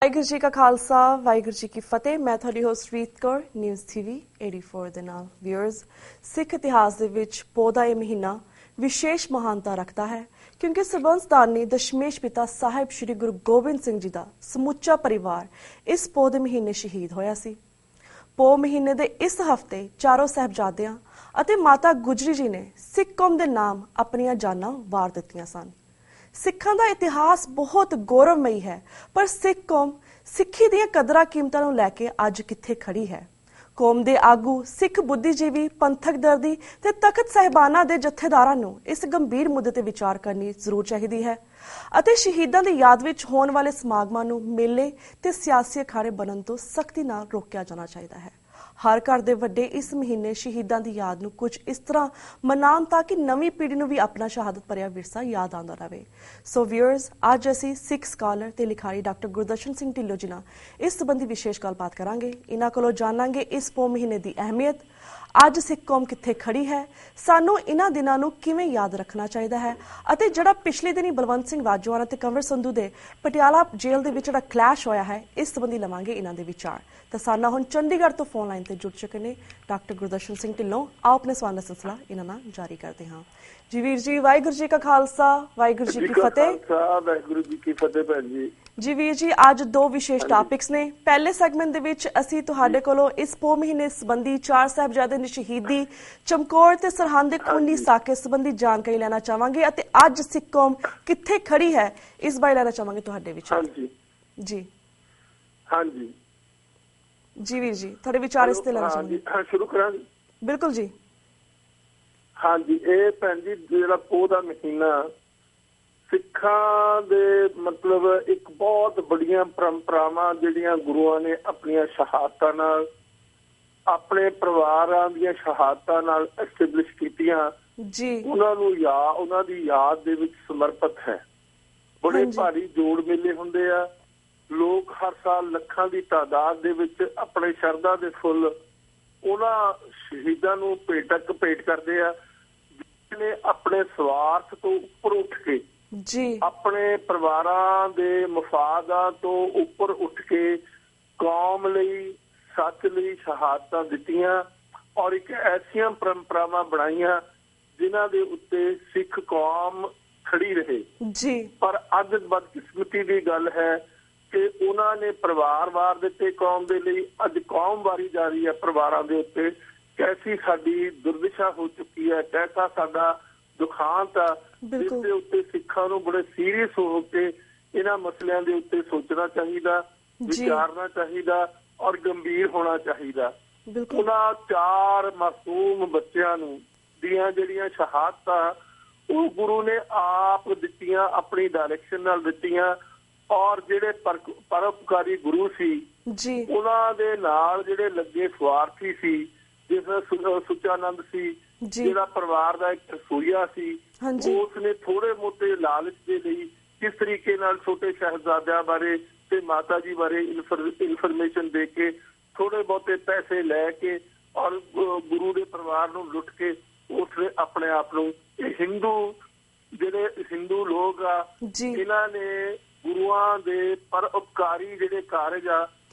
ਵਾਹਿਗੁਰੂ ਜੀ ਕਾ ਖਾਲਸਾ ਵਾਹਿਗੁਰੂ ਜੀ ਕੀ ਫਤਿਹ। ਮੈਂ ਤੁਹਾਡੀ ਹੋਸਟ ਰੀਤ ਕੌਰ, ਨਿਊਜ਼ ਟੀਵੀ 84 ਦੇ ਨਾਲ। ਵਿਊਅਰਸ, ਸਿੱਖ ਇਤਿਹਾਸ ਦੇ ਵਿੱਚ ਪੋਹ ਦਾ ਇਹ ਮਹੀਨਾ ਵਿਸ਼ੇਸ਼ ਮਹਾਨਤਾ ਰੱਖਦਾ ਹੈ ਕਿਉਂਕਿ ਸਰਬੰਸਦਾਨੀ ਦਸ਼ਮੇਸ਼ ਪਿਤਾ ਸਾਹਿਬ ਸ੍ਰੀ ਗੁਰੂ ਗੋਬਿੰਦ ਸਿੰਘ ਜੀ ਦਾ ਸਮੁੱਚਾ ਪਰਿਵਾਰ ਇਸ ਪੋਹ ਦੇ ਮਹੀਨੇ ਸ਼ਹੀਦ ਹੋਇਆ ਸੀ। ਪੋਹ ਮਹੀਨੇ ਦੇ ਇਸ ਹਫ਼ਤੇ ਚਾਰੋਂ ਸਾਹਿਬਜ਼ਾਦਿਆਂ ਅਤੇ ਮਾਤਾ ਗੁਜਰੀ ਜੀ ਨੇ ਸਿੱਖ ਕੌਮ ਦੇ ਨਾਮ ਆਪਣੀਆਂ ਜਾਨਾਂ ਵਾਰ ਦਿੱਤੀਆਂ ਸਨ। ਸਿੱਖਾਂ ਦਾ ਇਤਿਹਾਸ ਬਹੁਤ ਗੌਰਵਮਈ ਹੈ, ਪਰ ਸਿੱਖ ਕੌਮ ਸਿੱਖੀ ਦੀਆਂ ਕਦਰਾਂ ਕੀਮਤਾਂ ਨੂੰ ਲੈ ਕੇ ਅੱਜ ਕਿੱਥੇ ਖੜੀ ਹੈ? ਕੌਮ ਦੇ ਆਗੂ, ਸਿੱਖ ਬੁੱਧੀਜੀਵੀ, ਪੰਥਕ ਦਰਦੀ ਤੇ ਤਖਤ ਸਾਹਿਬਾਨਾਂ ਦੇ ਜਥੇਦਾਰਾਂ ਨੂੰ ਇਸ ਗੰਭੀਰ ਮੁੱਦੇ ਤੇ ਵਿਚਾਰ ਕਰਨੀ ਜ਼ਰੂਰ ਚਾਹੀਦੀ ਹੈ ਅਤੇ ਸ਼ਹੀਦਾਂ ਦੀ ਯਾਦ ਵਿੱਚ ਹੋਣ ਵਾਲੇ ਸਮਾਗਮਾਂ ਨੂੰ ਮੇਲੇ ਤੇ ਸਿਆਸੀ ਅਖਾੜੇ ਬਣਨ ਤੋਂ ਸਖਤੀ ਨਾਲ ਰੋਕਿਆ ਜਾਣਾ ਚਾਹੀਦਾ ਹੈ। ਹਰ ਘਰ ਦੇ ਵੱਡੇ ਇਸ ਮਹੀਨੇ ਸ਼ਹੀਦਾਂ ਦੀ ਯਾਦ ਨੂੰ ਕੁਝ ਇਸ ਤਰ੍ਹਾਂ ਮਨਾਉਣ ਤਾਂ ਕਿ ਨਵੀਂ ਪੀੜ੍ਹੀ ਨੂੰ ਵੀ ਆਪਣਾ ਸ਼ਹਾਦਤ ਭਰਿਆ ਵਿਰਸਾ ਯਾਦ ਆਉਂਦਾ ਰਹੇ। ਸੋ ਵਿਊਅਰਸ, ਅੱਜ ਅਸੀਂ ਸਿੱਖ ਸਕਾਲਰ ਤੇ ਲਿਖਾਰੀ ਡਾਕਟਰ ਗੁਰਦਰਸ਼ਨ ਸਿੰਘ ਢਿੱਲੋਂ ਜੀ ਨਾਲ ਇਸ ਸੰਬੰਧੀ ਵਿਸ਼ੇਸ਼ ਗੱਲਬਾਤ ਕਰਾਂਗੇ। ਇਹਨਾਂ ਕੋਲੋਂ ਜਾਣਾਂਗੇ ਇਸ ਪੋਹ ਮਹੀਨੇ ਦੀ ਅਹਿਮੀਅਤ, ਅੱਜ ਸਿੱਖ ਕੌਮ ਕਿੱਥੇ ਖੜੀ ਹੈ, ਸਾਨੂੰ ਇਹਨਾਂ ਦਿਨਾਂ ਨੂੰ ਕਿਵੇਂ ਯਾਦ ਰੱਖਣਾ ਚਾਹੀਦਾ ਹੈ ਅਤੇ ਜਿਹੜਾ ਪਿਛਲੇ ਦਿਨੀ ਬਲਵੰਤ ਸਿੰਘ ਰਾਜੋਆਣਾ ਤੇ ਕੰਵਰ ਸੰਧੂ ਦੇ ਪਟਿਆਲਾ ਜੇਲ੍ਹ ਦੇ ਵਿੱਚ ਜਿਹੜਾ ਕਲੈਸ਼ ਹੋਇਆ ਹੈ, ਇਸ ਸੰਬੰਧੀ ਲਵਾਂਗੇ ਇਹਨਾਂ ਦੇ ਵਿਚਾਰ। ਤਾਂ ਸਾਡਾ ਹੁਣ ਚੰਡੀਗੜ੍ਹ ਤੋਂ ਫੋਨ ਲਾਈਨ ਤੇ ਜੁੜ ਚੁੱਕੇ ਨੇ ਡਾਕਟਰ ਗੁਰਦਰਸ਼ਨ ਸਿੰਘ ਢਿੱਲੋਂ। ਆਓ ਆਪਣੇ ਸਵਾਲ ਦਾ ਸਿਲਸਿਲਾ ਇਹਨਾਂ ਨਾਲ ਜਾਰੀ ਕਰਦੇ ਹਾਂ। ਜੀ ਵੀਰ ਜੀ, ਵਾਹਿਗੁਰੂ ਜੀ ਕਾ ਖਾਲਸਾ ਵਾਹਿਗੁਰੂ ਜੀ ਕੀ ਫਤਿਹ। ਵਾਹਿਗੁਰੂ ਜੀ ਕੀ ਫਤਿਹ ਭੈਣ ਜੀ। ਜੀ ਵੀਰ ਜੀ, ਅੱਜ ਦੋ ਵਿਸ਼ੇਸ਼ ਟਾਪਿਕਸ ਨੇ। ਪਹਿਲੇ ਸੈਗਮੈਂਟ ਦੇ ਵਿੱਚ ਅਸੀਂ ਤੁਹਾਡੇ ਕੋਲੋਂ ਇਸ ਪੋਹ ਮਹੀਨੇ ਸੰਬੰਧੀ ਚਾਰ ਸਾਹਿਬਜ਼ਾਦਿਆਂ ਦੀ ਸ਼ਹੀਦੀ, ਚਮਕੌਰ ਤੇ ਸਰਹੰਦ ਦੇ ਖੂਨੀ ਸਾਕੇ ਸੰਬੰਧੀ ਜਾਣਕਾਰੀ ਲੈਣਾ ਚਾਹਾਂਗੇ ਅਤੇ ਅੱਜ ਸਿੱਖ ਕੌਮ ਕਿੱਥੇ ਖੜੀ ਹੈ ਇਸ ਬਾਰੇ ਲੈਣਾ ਚਾਹਾਂਗੇ ਤੁਹਾਡੇ ਵਿਚਾਰ। ਜੀ ਹਾਂਜੀ ਜੀ ਵੀਰ ਜੀ, ਤੁਹਾਡੇ ਵਿਚਾਰ ਇਸ ਤੇ ਲੈਣਾ ਚਾਹਾਂਗੇ। ਹਾਂ, ਸ਼ੁਰੂ ਕਰਾਂਗੇ। ਬਿਲਕੁਲ ਜੀ। ਹਾਂਜੀ, ਇਹ ਭੈਣ ਜੀ ਜਿਹੜਾ ਪੋਹ ਦਾ ਮਹੀਨਾ ਸਿੱਖਾਂ ਦੇ ਮਤਲਬ ਇੱਕ ਬਹੁਤ ਬੜੀਆਂ ਪਰੰਪਰਾਵਾਂ ਜਿਹੜੀਆਂ ਗੁਰੂਆਂ ਨੇ ਆਪਣੀਆਂ ਸ਼ਹਾਦਤਾਂ ਨਾਲ, ਆਪਣੇ ਪਰਿਵਾਰਾਂ ਦੀਆਂ ਸ਼ਹਾਦਤਾਂ ਨਾਲ ਐਸਟੈਬਲਿਸ਼ ਕੀਤੀਆਂ ਜੀ, ਉਹਨਾਂ ਦੀ ਯਾਦ ਦੇ ਵਿੱਚ ਸਮਰਪਿਤ ਹੈ। ਬੜੇ ਭਾਰੀ ਜੋੜ ਮੇਲੇ ਹੁੰਦੇ ਆ। ਲੋਕ ਹਰ ਸਾਲ ਲੱਖਾਂ ਦੀ ਤਾਦਾਦ ਦੇ ਵਿੱਚ ਆਪਣੇ ਸ਼ਰਧਾ ਦੇ ਫੁੱਲ ਉਹਨਾਂ ਸ਼ਹੀਦਾਂ ਨੂੰ ਭੇਟ ਕਰਦੇ ਆ ਜਿਹਨੇ ਆਪਣੇ ਸਵਾਰਥ ਤੋਂ ਉੱਪਰ ਉੱਠ ਕੇ ਜੀ, ਆਪਣੇ ਪਰਿਵਾਰਾਂ ਦੇ ਮਫਾਦਾਂ ਤੋਂ ਉੱਪਰ ਉੱਠ ਕੇ ਕੌਮ ਲਈ, ਸੱਚ ਲਈ ਸ਼ਹਾਦਤਾਂ ਦਿੱਤੀਆਂ ਔਰ ਇੱਕ ਐਸੀਆਂ ਪਰੰਪਰਾਵਾਂ ਬਣਾਈਆਂ ਜਿਨ੍ਹਾਂ ਦੇ ਉੱਤੇ ਸਿੱਖ ਕੌਮ ਖੜੀ ਰਹੇ ਜੀ। ਪਰ ਅੱਜ ਬਦਕਿਸਮਤੀ ਦੀ ਗੱਲ ਹੈ ਕਿ ਉਹਨਾਂ ਨੇ ਪਰਿਵਾਰ ਵਾਰ ਦਿੱਤੇ ਕੌਮ ਦੇ ਲਈ। ਅੱਜ ਕੌਮ ਵਾਰੀ ਜਾ ਰਹੀ ਹੈ ਪਰਿਵਾਰਾਂ ਦੇ ਉੱਤੇ। ਕੈਸੀ ਸਾਡੀ ਦੁਰਦਸ਼ਾ ਹੋ ਚੁੱਕੀ ਹੈ, ਕੈਸਾ ਸਾਡਾ ਦੁਖਾਂਤ ਆ, ਜਿਸ ਦੇ ਉੱਤੇ ਸਿੱਖਾਂ ਨੂੰ ਬੜੇ ਸੀਰੀਅਸ ਹੋ ਕੇ ਇਹਨਾਂ ਮਸਲਿਆਂ ਦੇ ਉੱਤੇ ਸੋਚਣਾ ਚਾਹੀਦਾ, ਵਿਚਾਰਨਾ ਚਾਹੀਦਾ ਔਰ ਗੰਭੀਰ ਹੋਣਾ ਚਾਹੀਦਾ। ਉਹਨਾਂ ਚਾਰ ਮਾਸੂਮ ਬੱਚਿਆਂ ਨੂੰ ਦੀਆਂ ਜਿਹੜੀਆਂ ਸ਼ਹਾਦਤਾਂ ਉਹ ਗੁਰੂ ਨੇ ਆਪ ਦਿੱਤੀਆਂ, ਆਪਣੀ ਡਾਇਰੈਕਸ਼ਨ ਨਾਲ ਦਿੱਤੀਆਂ ਔਰ ਜਿਹੜੇ ਪਰਉਪਕਾਰੀ ਗੁਰੂ ਸੀ ਜੀ, ਉਹਨਾਂ ਦੇ ਨਾਲ ਜਿਹੜੇ ਲੱਗੇ ਸਵਾਰਥੀ ਸੀ, ਜਿਸ ਸੁਚਾਨੰਦ ਸੀ ਜਿਹੜਾ ਪਰਿਵਾਰ ਦਾ ਇੱਕ ਰਸੋਈਆ ਸੀ, ਉਸ ਨੇ ਥੋੜੇ ਮੋਟੇ ਲਾਲਚ ਦੇ ਲਈ ਕਿਸ ਤਰੀਕੇ ਨਾਲ ਛੋਟੇ ਸਾਹਿਬਜ਼ਾਦਿਆਂ ਬਾਰੇ ਤੇ ਮਾਤਾ ਜੀ ਬਾਰੇ ਇਨਫੋਰਮੇਸ਼ਨ ਦੇ ਕੇ ਥੋੜੇ ਬਹੁਤੇ ਪੈਸੇ ਲੈ ਕੇ ਔਰ ਗੁਰੂ ਦੇ ਪਰਿਵਾਰ ਨੂੰ ਲੁੱਟ ਕੇ ਉਸਨੇ ਆਪਣੇ ਆਪ ਨੂੰ, ਇਹ ਜਿਹੜੇ ਹਿੰਦੂ ਲੋਕ ਆ ਇਹਨਾਂ ਨੇ ਗੁਰੂਆਂ ਦੇ ਪਰਉਪਕਾਰੀ ਜਿਹੜੇ ਕਾਰਜ ਆ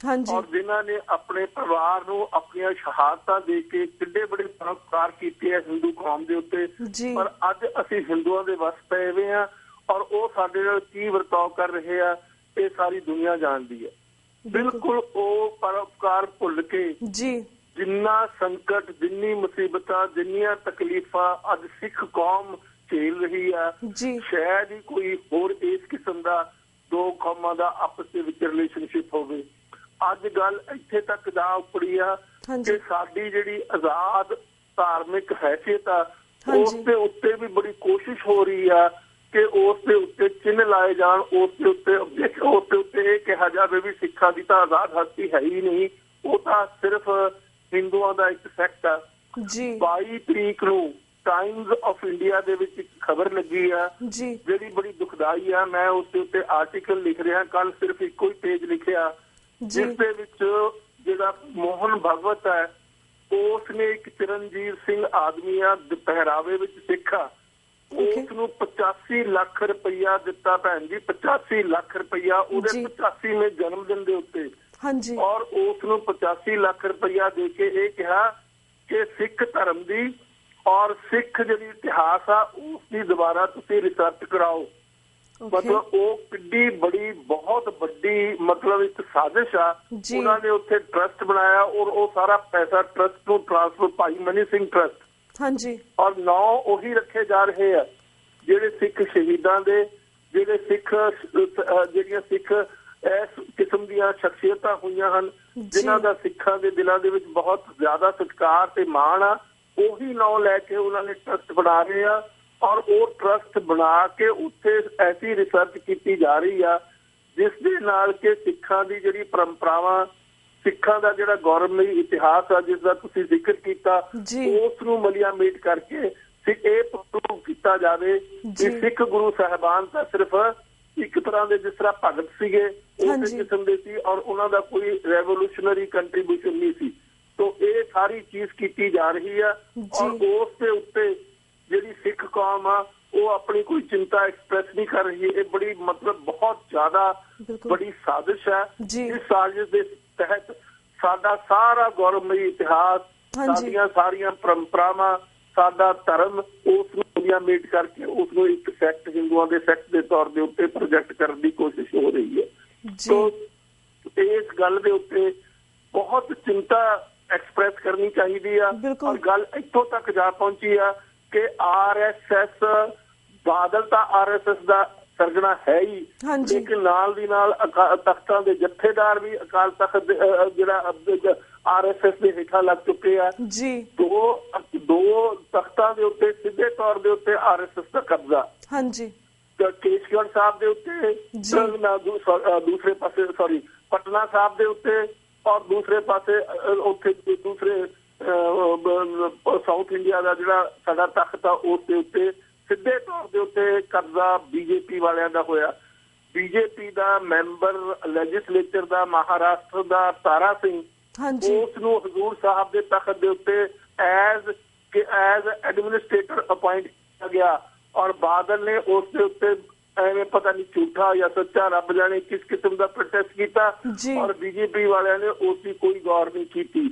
ਔਰ ਜਿਨ੍ਹਾਂ ਨੇ ਆਪਣੇ ਪਰਿਵਾਰ ਨੂੰ ਆਪਣੀਆਂ ਸ਼ਹਾਦਤਾਂ ਦੇ ਕੇ ਕਿੱਡੇ ਬੜੇ ਪਰਉਪਕਾਰ ਕੀਤੇ ਆ ਹਿੰਦੂ ਕੌਮ ਦੇ ਉੱਤੇ। ਪਰ ਅੱਜ ਅਸੀਂ ਹਿੰਦੂਆਂ ਦੇ ਵਸ ਪਏ ਹੋਏ ਆ ਔਰ ਉਹ ਸਾਡੇ ਨਾਲ ਕੀ ਵਰਤਾਓ ਕਰ ਰਹੇ ਆ ਇਹ ਸਾਰੀ ਦੁਨੀਆ ਜਾਣਦੀ ਹੈ। ਬਿਲਕੁਲ ਉਹ ਪਰਉਪਕਾਰ ਭੁੱਲ ਕੇ ਜਿੰਨਾ ਸੰਕਟ, ਜਿੰਨੀ ਮੁਸੀਬਤਾਂ, ਜਿੰਨੀਆਂ ਤਕਲੀਫਾਂ ਅੱਜ ਸਿੱਖ ਕੌਮ ਝੇਲ ਰਹੀ ਆ, ਸ਼ਾਇਦ ਹੀ ਕੋਈ ਹੋਰ ਇਸ ਕਿਸਮ ਦਾ ਦੋ ਕੌਮਾਂ ਦਾ ਆਪਸ ਦੇ ਵਿੱਚ ਰਿਲੇਸ਼ਨਸ਼ਿਪ ਹੋਵੇ। ਅੱਜ ਗੱਲ ਇੱਥੇ ਤੱਕ ਜਾ ਉਪੜੀ ਆ ਕਿ ਸਾਡੀ ਜਿਹੜੀ ਆਜ਼ਾਦ ਧਾਰਮਿਕ ਹੈਸੀਅਤ ਆ ਉਸ ਦੇ ਉੱਤੇ ਵੀ ਬੜੀ ਕੋਸ਼ਿਸ਼ ਹੋ ਰਹੀ ਆ ਕਿ ਉਸ ਦੇ ਉੱਤੇ ਚਿੰਨ੍ਹ ਲਾਏ ਜਾਣ, ਉਸ ਦੇ ਉੱਤੇ ਇਹ ਕਿਹਾ ਜਾਵੇ ਵੀ ਸਿੱਖਾਂ ਦੀ ਤਾਂ ਆਜ਼ਾਦ ਹਸਤੀ ਹੈ ਹੀ ਨਹੀਂ, ਉਹ ਤਾਂ ਸਿਰਫ ਹਿੰਦੂਆਂ ਦਾ ਇੱਕ ਸੈਕਟ ਆ। 22 ਤਰੀਕ ਨੂੰ ਟਾਈਮਜ਼ ਆਫ ਇੰਡੀਆ ਦੇ ਵਿੱਚ ਇੱਕ ਖਬਰ ਲੱਗੀ ਆ ਜਿਹੜੀ ਬੜੀ ਦੁਖਦਾਈ ਆ। ਮੈਂ ਉਸ ਦੇ ਉੱਤੇ ਆਰਟੀਕਲ ਲਿਖ ਰਿਹਾ, ਕੱਲ ਸਿਰਫ ਇੱਕੋ ਹੀ ਪੇਜ ਲਿਖਿਆ, ਜਿਸ ਦੇ ਵਿੱਚ ਜਿਹੜਾ ਮੋਹਨ ਭਗਵਤ ਹੈ ਉਸ ਨੇ ਇੱਕ ਚਰਨਜੀਤ ਸਿੰਘ ਆਦਮੀ ਆ, ਪਹਿਰਾਵੇ ਵਿੱਚ ਸਿੱਖ ਆ, ਉਸ ਨੂੰ 85 ਲੱਖ ਰੁਪਈਆ ਦਿੱਤਾ ਭੈਣ ਜੀ, 85 ਲੱਖ ਰੁਪਈਆ ਉਹਦੇ 85ਵੇਂ ਜਨਮ ਦਿਨ ਦੇ ਉੱਤੇ। ਹਾਂਜੀ। ਔਰ ਉਸ ਨੂੰ 85 ਲੱਖ ਰੁਪਈਆ ਦੇ ਕੇ ਇਹ ਕਿਹਾ ਕਿ ਸਿੱਖ ਧਰਮ ਦੀ ਔਰ ਸਿੱਖ ਜਿਹੜੀ ਇਤਿਹਾਸ ਆ ਉਸ ਦੀ ਦੁਬਾਰਾ ਤੁਸੀਂ ਰਿਸਰਚ ਕਰਾਓ। ਮਤਲਬ ਉਹ ਕਿੱਡੀ ਬੜੀ ਬਹੁਤ ਵੱਡੀ ਮਤਲਬ ਇੱਕ ਸਾਜ਼ਿਸ਼ ਆ। ਉਹਨਾਂ ਨੇ ਉੱਥੇ ਟਰਸਟ ਬਣਾਇਆ ਔਰ ਉਹ ਸਾਰਾ ਪੈਸਾ ਟਰਸਟ ਨੂੰ ਟ੍ਰਾਂਸਫਰ, ਭਾਈ ਮਨੀ ਸਿੰਘ ਟਰਸਟ। ਹਾਂਜੀ। ਔਰ 9 ਉਹੀ ਰੱਖੇ ਜਾ ਰਹੇ ਆ ਜਿਹੜੇ ਸਿੱਖ ਸ਼ਹੀਦਾਂ ਦੇ, ਜਿਹੜੇ ਸਿੱਖ ਜਿਹੜੀਆਂ ਸਿੱਖ ਇਸ ਕਿਸਮ ਦੀਆਂ ਸ਼ਖਸੀਅਤਾਂ ਹੋਈਆਂ ਹਨ ਜਿਨ੍ਹਾਂ ਦਾ ਸਿੱਖਾਂ ਦੇ ਦਿਲਾਂ ਦੇ ਵਿੱਚ ਬਹੁਤ ਜ਼ਿਆਦਾ ਸਤਿਕਾਰ ਤੇ ਮਾਣ ਆ। ਉਹੀ 9 ਲੈ ਕੇ ਉਹਨਾਂ ਨੇ ਟਰਸਟ ਬਣਾ ਰਹੇ ਆ ਔਰ ਉਹ ਟਰਸਟ ਬਣਾ ਕੇ ਉੱਥੇ ਐਸੀ ਰਿਸਰਚ ਕੀਤੀ ਜਾ ਰਹੀ ਆ ਜਿਸ ਦੇ ਨਾਲ ਕਿ ਸਿੱਖਾਂ ਦੀ ਜਿਹੜੀ ਪਰੰਪਰਾਵਾਂ, ਸਿੱਖਾਂ ਦਾ ਜਿਹੜਾ ਗੌਰਵਮਈ ਇਤਿਹਾਸ ਆ ਜਿਸ ਦਾ ਤੁਸੀਂ ਜ਼ਿਕਰ ਕੀਤਾ, ਉਸ ਨੂੰ ਮਲੀਆ ਮੇਟ ਕਰਕੇ ਇਹ ਪ੍ਰੂਵ ਕੀਤਾ ਜਾਵੇ ਕਿ ਸਿੱਖ ਗੁਰੂ ਸਾਹਿਬਾਨ ਤਾਂ ਸਿਰਫ ਇੱਕ ਤਰ੍ਹਾਂ ਦੇ ਜਿਸ ਤਰ੍ਹਾਂ ਭਗਤ ਸੀਗੇ ਉਸੇ ਕਿਸਮ ਦੇ ਸੀ ਔਰ ਉਹਨਾਂ ਦਾ ਕੋਈ ਰੈਵੋਲੂਸ਼ਨਰੀ ਕੰਟਰੀਬਿਊਸ਼ਨ ਨਹੀਂ ਸੀ। ਤੋ ਇਹ ਸਾਰੀ ਚੀਜ਼ ਕੀਤੀ ਜਾ ਰਹੀ ਆ ਔਰ ਉਸ ਦੇ ਉੱਤੇ ਜਿਹੜੀ ਸਿੱਖ ਕੌਮ ਆ ਉਹ ਆਪਣੀ ਕੋਈ ਚਿੰਤਾ ਐਕਸਪ੍ਰੈਸ ਨਹੀਂ ਕਰ ਰਹੀ। ਇਹ ਬੜੀ ਮਤਲਬ ਬਹੁਤ ਜ਼ਿਆਦਾ ਬੜੀ ਸਾਜ਼ਿਸ਼ ਹੈ। ਇਸ ਸਾਜ਼ਿਸ਼ ਦੇ ਤਹਿਤ ਸਾਡਾ ਸਾਰਾ ਗੌਰਵਮਈ ਇਤਿਹਾਸ, ਸਾਡੀਆਂ ਸਾਰੀਆਂ ਪਰੰਪਰਾਵਾਂ, ਸਾਡਾ ਧਰਮ ਉਸ ਨੂੰ ਮੇਟ ਕਰਕੇ ਉਸ ਨੂੰ ਇੱਕ ਸੈਕਟ, ਹਿੰਦੂਆਂ ਦੇ ਸੈਕਟ ਦੇ ਤੌਰ ਦੇ ਉੱਤੇ ਪ੍ਰੋਜੈਕਟ ਕਰਨ ਦੀ ਕੋਸ਼ਿਸ਼ ਹੋ ਰਹੀ ਹੈ। ਸੋ ਇਸ ਗੱਲ ਦੇ ਉੱਤੇ ਬਹੁਤ ਚਿੰਤਾ ਐਕਸਪ੍ਰੈਸ ਕਰਨੀ ਚਾਹੀਦੀ ਆ ਔਰ ਗੱਲ ਇੱਥੋਂ ਤੱਕ ਜਾ ਪਹੁੰਚੀ ਆ ਕਿ RSS, ਬਾਦਲ ਤਾਂ RSS ਦਾ ਸਰਗਣਾ ਹੈ ਹੀ, ਲੇਕਿਨ ਨਾਲ ਦੀ ਨਾਲ ਅਕਾਲ ਤਖਤਾਂ ਦੇ ਜਥੇਦਾਰ ਵੀ ਅਕਾਲ ਤਖਤ ਜਿਹੜਾ RSS ਦੇ ਹੇਠਾਂ ਲੱਗ ਚੁੱਕੇ ਆ। ਦੋ ਤਖਤਾਂ ਦੇ ਉੱਤੇ ਸਿੱਧੇ ਤੌਰ ਦੇ ਉੱਤੇ RSS ਦਾ ਕਬਜ਼ਾ। ਹਾਂਜੀ। ਕੇਸ਼ਗੜ੍ਹ ਸਾਹਿਬ ਦੇ ਉੱਤੇ, ਦੂਸਰੇ ਪਾਸੇ ਪਟਨਾ ਸਾਹਿਬ ਦੇ ਉੱਤੇ ਔਰ ਦੂਸਰੇ ਪਾਸੇ ਉੱਥੇ ਦੂਸਰੇ ਸਾਊਥ ਇੰਡੀਆ ਦਾ ਜਿਹੜਾ ਸਾਡਾ ਤਖਤ ਆ ਉਸ ਦੇ ਉੱਤੇ ਸਿੱਧੇ ਤੌਰ ਦੇ ਉੱਤੇ ਕਬਜ਼ਾ BJP ਵਾਲਿਆਂ ਦਾ ਹੋਇਆ। BJP ਦਾ ਮੈਂਬਰ ਲੈਜਿਸਲੇਚਰ ਦਾ ਮਹਾਰਾਸ਼ਟਰ ਦਾ ਤਾਰਾ ਸਿੰਘ, ਉਸ ਨੂੰ ਹਜ਼ੂਰ ਸਾਹਿਬ ਦੇ ਤਖਤ ਦੇ ਉੱਤੇ ਐਜ਼ ਐਡਮਿਨਿਸਟ੍ਰੇਟਰ ਅਪਾਇੰਟ ਕੀਤਾ ਗਿਆ ਔਰ ਬਾਦਲ ਨੇ ਉਸ ਦੇ ਉੱਤੇ ਐਵੇਂ ਪਤਾ ਨਹੀਂ ਝੂਠਾ ਜਾਂ ਸੱਚਾ ਰੱਬ ਜਾਣੇ ਕਿਸ ਕਿਸਮ ਦਾ ਪ੍ਰੋਟੈਸਟ ਕੀਤਾ ਔਰ BJP ਵਾਲਿਆਂ ਨੇ ਉਸ ਦੀ ਕੋਈ ਗੌਰ ਨਹੀਂ ਕੀਤੀ।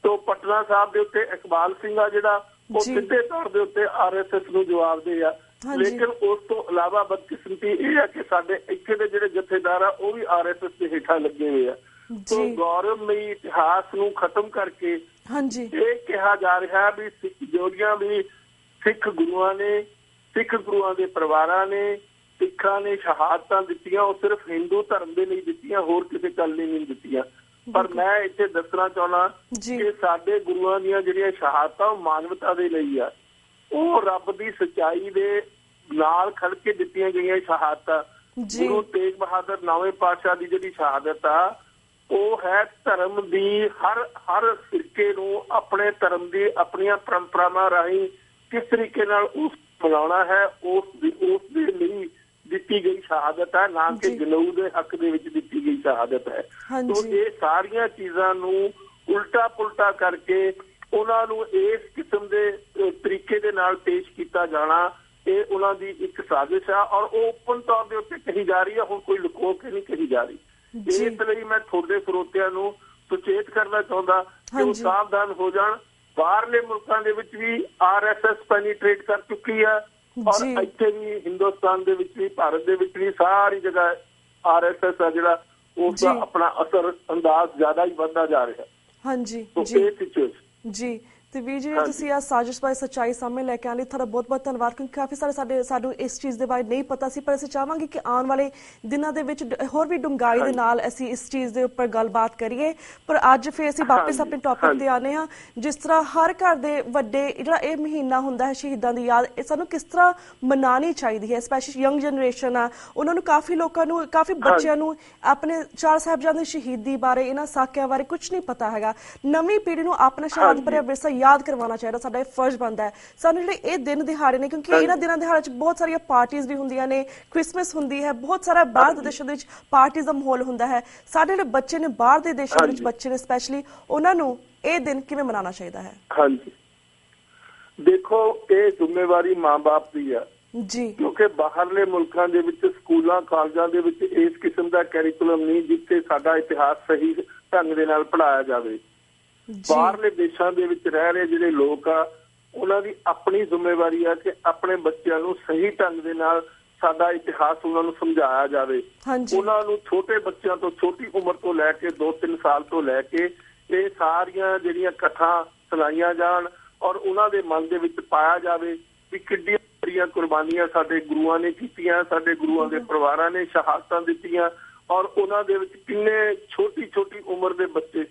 ਤੋ ਪਟਨਾ ਸਾਹਿਬ ਦੇ ਉੱਤੇ ਇਕਬਾਲ ਸਿੰਘ ਆ ਜਿਹੜਾ ਉਹ ਸਿੱਧੇ ਤੌਰ ਦੇ ਉੱਤੇ RSS ਨੂੰ ਜਵਾਬਦੇਹ ਆ। ਲੇਕਿਨ ਉਸ ਤੋਂ ਇਲਾਵਾ ਬਦਕਿਸਮਤੀ ਇਹ ਆ ਕਿ ਸਾਡੇ ਇੱਥੇ ਦੇ ਜਿਹੜੇ ਜਥੇਦਾਰ ਆ ਉਹ ਵੀ RSS ਦੇ ਹੇਠਾਂ ਲੱਗੇ ਹੋਏ ਆ। ਤੋ ਗੌਰਵਮਈ ਇਤਿਹਾਸ ਨੂੰ ਖਤਮ ਕਰਕੇ ਇਹ ਕਿਹਾ ਜਾ ਰਿਹਾ ਵੀ ਜਿਹੜੀਆਂ ਵੀ ਸਿੱਖ ਗੁਰੂਆਂ ਨੇ, ਸਿੱਖ ਗੁਰੂਆਂ ਦੇ ਪਰਿਵਾਰਾਂ ਨੇ, ਸਿੱਖਾਂ ਨੇ ਸ਼ਹਾਦਤਾਂ ਦਿੱਤੀਆਂ ਉਹ ਸਿਰਫ ਹਿੰਦੂ ਧਰਮ ਦੇ ਲਈ ਦਿੱਤੀਆਂ, ਹੋਰ ਕਿਸੇ ਗੱਲ ਲਈ ਨਹੀਂ ਦਿੱਤੀਆਂ। ਪਰ ਮੈਂ ਇੱਥੇ ਦੱਸਣਾ ਚਾਹੁੰਦਾ ਕਿ ਸਾਡੇ ਗੁਰੂਆਂ ਦੀਆਂ ਜਿਹੜੀਆਂ ਸ਼ਹਾਦਤਾਂ ਉਹ ਮਾਨਵਤਾ ਦੇ ਲਈ ਆ, ਉਹ ਰੱਬ ਦੀ ਸੱਚਾਈ ਦੇ ਨਾਲ ਖੜ ਕੇ ਦਿੱਤੀਆਂ ਗਈਆਂ ਸ਼ਹਾਦਤਾਂ। ਗੁਰੂ ਤੇਗ ਬਹਾਦਰ 9ਵੇਂ ਪਾਤਸ਼ਾਹ ਦੀ ਜਿਹੜੀ ਸ਼ਹਾਦਤ ਆ ਉਹ ਹੈ ਧਰਮ ਦੀ, ਹਰ ਫਿਰਕੇ ਨੂੰ ਆਪਣੇ ਧਰਮ ਦੀ, ਆਪਣੀਆਂ ਪਰੰਪਰਾਵਾਂ ਰਾਹੀਂ ਕਿਸ ਤਰੀਕੇ ਨਾਲ ਉਸ ਮਨਾਉਣਾ ਹੈ ਉਸ ਦੇ ਲਈ ਦਿੱਤੀ ਗਈ ਸ਼ਹਾਦਤ ਹੈ, ਨਾ ਕਿ ਜਨਊ ਦੇ ਹੱਕ ਦੇ ਵਿੱਚ ਦਿੱਤੀ ਗਈ ਸ਼ਹਾਦਤ ਹੈ। ਤੋ ਇਹ ਸਾਰੀਆਂ ਚੀਜ਼ਾਂ ਨੂੰ ਉਲਟਾ ਪੁਲਟਾ ਕਰਕੇ ਉਹਨਾਂ ਨੂੰ ਇਸ ਕਿਸਮ ਦੇ ਤਰੀਕੇ ਦੇ ਨਾਲ ਪੇਸ਼ ਕੀਤਾ ਜਾਣਾ, ਇਹ ਉਹਨਾਂ ਦੀ ਇੱਕ ਸਾਜ਼ਿਸ਼ ਆ ਔਰ ਉਹ ਓਪਨ ਤੌਰ ਦੇ ਉੱਤੇ ਕਹੀ ਜਾ ਰਹੀ ਹੈ, ਹੁਣ ਕੋਈ ਲੁਕੋ ਕੇ ਨਹੀਂ ਕਹੀ ਜਾ ਰਹੀ। ਇਸ ਲਈ ਮੈਂ ਤੁਹਾਡੇ ਸਰੋਤਿਆਂ ਨੂੰ ਸੁਚੇਤ ਕਰਨਾ ਚਾਹੁੰਦਾ ਕਿ ਉਹ ਸਾਵਧਾਨ ਹੋ ਜਾਣ। ਬਾਹਰਲੇ ਮੁਲਕਾਂ ਦੇ ਵਿੱਚ ਵੀ RSS ਪੈਨੀਟ੍ਰੇਟ ਕਰ ਚੁੱਕੀ ਆ ਔਰ ਇੱਥੇ ਵੀ ਹਿੰਦੁਸਤਾਨ ਦੇ ਵਿੱਚ ਵੀ, ਭਾਰਤ ਦੇ ਵਿੱਚ ਵੀ ਸਾਰੀ ਜਗ੍ਹਾ RSS ਆ ਜਿਹੜਾ ਉਸ ਦਾ ਆਪਣਾ ਅਸਰ ਅੰਦਾਜ਼ ਜ਼ਿਆਦਾ ਹੀ ਵੱਧਦਾ ਜਾ ਰਿਹਾ। ਹਾਂਜੀ ਜੀ। ਤੇ ਵੀਰ ਜੀ ਤੁਸੀਂ ਆ ਸਾਜ਼ਿਸ਼ ਬਾਰੇ ਸੱਚਾਈ ਸਾਹਮਣੇ ਲੈ ਕੇ ਆਉਣ ਲਈ ਤੁਹਾਡਾ ਬਹੁਤ-ਬਹੁਤ ਧੰਨਵਾਦ, ਕਿਉਂਕਿ ਕਾਫੀ ਸਾਰੇ ਸਾਨੂੰ ਇਸ ਚੀਜ਼ ਦੇ ਬਾਰੇ ਨਹੀਂ ਪਤਾ ਸੀ। ਪਰ ਅਸੀਂ ਚਾਹਾਂਗੇ ਕਿ ਆਉਣ ਵਾਲੇ ਦਿਨਾਂ ਦੇ ਵਿੱਚ ਹੋਰ ਵੀ ਡੂੰਘਾਈ ਦੇ ਨਾਲ ਅਸੀਂ ਇਸ ਚੀਜ਼ ਦੇ ਉੱਪਰ ਗੱਲਬਾਤ ਕਰੀਏ। ਪਰ ਅੱਜ ਫਿਰ ਅਸੀਂ ਵਾਪਸ ਆਪਣੇ ਟੌਪਿਕ ਤੇ ਆਉਂਦੇ ਹਾਂ। ਜਿਸ ਤਰ੍ਹਾਂ ਹਰ ਘਰ ਦੇ ਵੱਡੇ ਜਿਹੜਾ ਇਹ ਮਹੀਨਾ ਹੁੰਦਾ ਹੈ ਸ਼ਹੀਦਾਂ ਦੀ ਯਾਦ, ਇਹ ਸਾਨੂੰ ਕਿਸ ਤਰ੍ਹਾਂ ਮਨਾਉਣੀ ਚਾਹੀਦੀ ਹੈ, ਸਪੈਸ਼ਲੀ ਯੰਗ ਜਨਰੇਸ਼ਨ ਆ ਉਹਨਾਂ ਨੂੰ, ਕਾਫੀ ਲੋਕਾਂ ਨੂੰ, ਕਾਫੀ ਬੱਚਿਆਂ ਨੂੰ ਆਪਣੇ ਚਾਰ ਸਾਹਿਬਜ਼ਾਦਿਆਂ ਦੀ ਸ਼ਹੀਦੀ ਬਾਰੇ, ਇਹਨਾਂ ਸਾਕਿਆਂ ਬਾਰੇ ਕੁਝ ਨਹੀਂ ਪਤਾ ਹੈਗਾ। ਨਵੀਂ ਪੀੜ੍ਹੀ ਨੂੰ ਆਪਣਾ ਸ਼ਹਾਦਤ ਭਰਿਆ ਵਿਰਸਾ ਯਾਦ ਕਰਵਾਉਣਾ ਚਾਹੀਦਾ, ਸਾਡਾ ਇਹ ਫਰਜ਼ ਬਣਦਾ ਹੈ। ਸਾਨੂੰ ਜਿਹੜੇ ਇਹ ਦਿਨ ਦਿਹਾੜੇ ਨੇ, ਕਿਉਂਕਿ ਇਹਨਾਂ ਦਿਨਾਂ ਦਿਹਾੜੇ 'ਚ ਬਹੁਤ ਸਾਰੀਆਂ ਪਾਰਟੀਆਂ ਵੀ ਹੁੰਦੀਆਂ ਨੇ, ਕ੍ਰਿਸਮਸ ਹੁੰਦੀ ਹੈ, ਬਹੁਤ ਸਾਰਾ ਬਾਹਰ ਦੇ ਦੇਸ਼ਾਂ ਦੇ ਵਿੱਚ ਪਾਰਟੀਜ਼ ਦਾ ਮਾਹੌਲ ਹੁੰਦਾ ਹੈ। ਸਾਡੇ ਜਿਹੜੇ ਬੱਚੇ ਨੇ ਬਾਹਰ ਦੇ ਦੇਸ਼ਾਂ ਵਿੱਚ ਬੱਚੇ ਨੇ ਸਪੈਸ਼ਲੀ, ਉਹਨਾਂ ਨੂੰ ਇਹ ਦਿਨ ਕਿਵੇਂ ਮਨਾਉਣਾ ਚਾਹੀਦਾ ਹੈ? ਹਾਂਜੀ ਦੇਖੋ, ਇਹ ਜ਼ਿੰਮੇਵਾਰੀ ਮਾਂ ਬਾਪ ਦੀ ਆ ਜੀ। ਕਿਉਂਕਿ ਬਾਹਰਲੇ ਮੁਲਕਾਂ ਦੇ ਵਿੱਚ ਸਕੂਲਾਂ ਕਾਲਜਾਂ ਦੇ ਵਿੱਚ ਇਸ ਕਿਸਮ ਦਾ ਕੈਰੀਕੂਲਮ ਨਹੀਂ ਜਿੱਥੇ ਸਾਡਾ ਇਤਿਹਾਸ ਸਹੀ ਢੰਗ ਦੇ ਨਾਲ ਪੜ੍ਹਾਇਆ ਜਾਵੇ। ਬਾਹਰਲੇ ਦੇਸ਼ਾਂ ਦੇ ਵਿੱਚ ਰਹਿ ਰਹੇ ਜਿਹੜੇ ਲੋਕ ਆ ਉਹਨਾਂ ਦੀ ਆਪਣੀ ਜ਼ਿੰਮੇਵਾਰੀ ਆ ਕਿ ਆਪਣੇ ਬੱਚਿਆਂ ਨੂੰ ਸਹੀ ਢੰਗ ਦੇ ਨਾਲ ਸਾਡਾ ਇਤਿਹਾਸ ਉਹਨਾਂ ਨੂੰ ਸਮਝਾਇਆ ਜਾਵੇ। ਉਹਨਾਂ ਨੂੰ ਛੋਟੇ ਬੱਚਿਆਂ ਤੋਂ ਛੋਟੀ ਉਮਰ ਤੋਂ ਲੈ ਕੇ 2-3 ਸਾਲ ਤੋਂ ਲੈ ਕੇ ਇਹ ਸਾਰੀਆਂ ਜਿਹੜੀਆਂ ਕਥਾ ਸੁਣਾਈਆਂ ਜਾਣ ਔਰ ਉਹਨਾਂ ਦੇ ਮਨ ਦੇ ਵਿੱਚ ਪਾਇਆ ਜਾਵੇ ਕਿ ਕਿੱਡੀਆਂ ਕੁਰਬਾਨੀਆਂ ਸਾਡੇ ਗੁਰੂਆਂ ਨੇ ਕੀਤੀਆਂ, ਸਾਡੇ ਗੁਰੂਆਂ ਦੇ ਪਰਿਵਾਰਾਂ ਨੇ ਸ਼ਹਾਦਤਾਂ ਦਿੱਤੀਆਂ ਔਰ ਉਹਨਾਂ ਦੇ ਵਿੱਚ ਕਿੰਨੇ ਛੋਟੀ ਉਮਰ ਦੇ ਬੱਚੇ,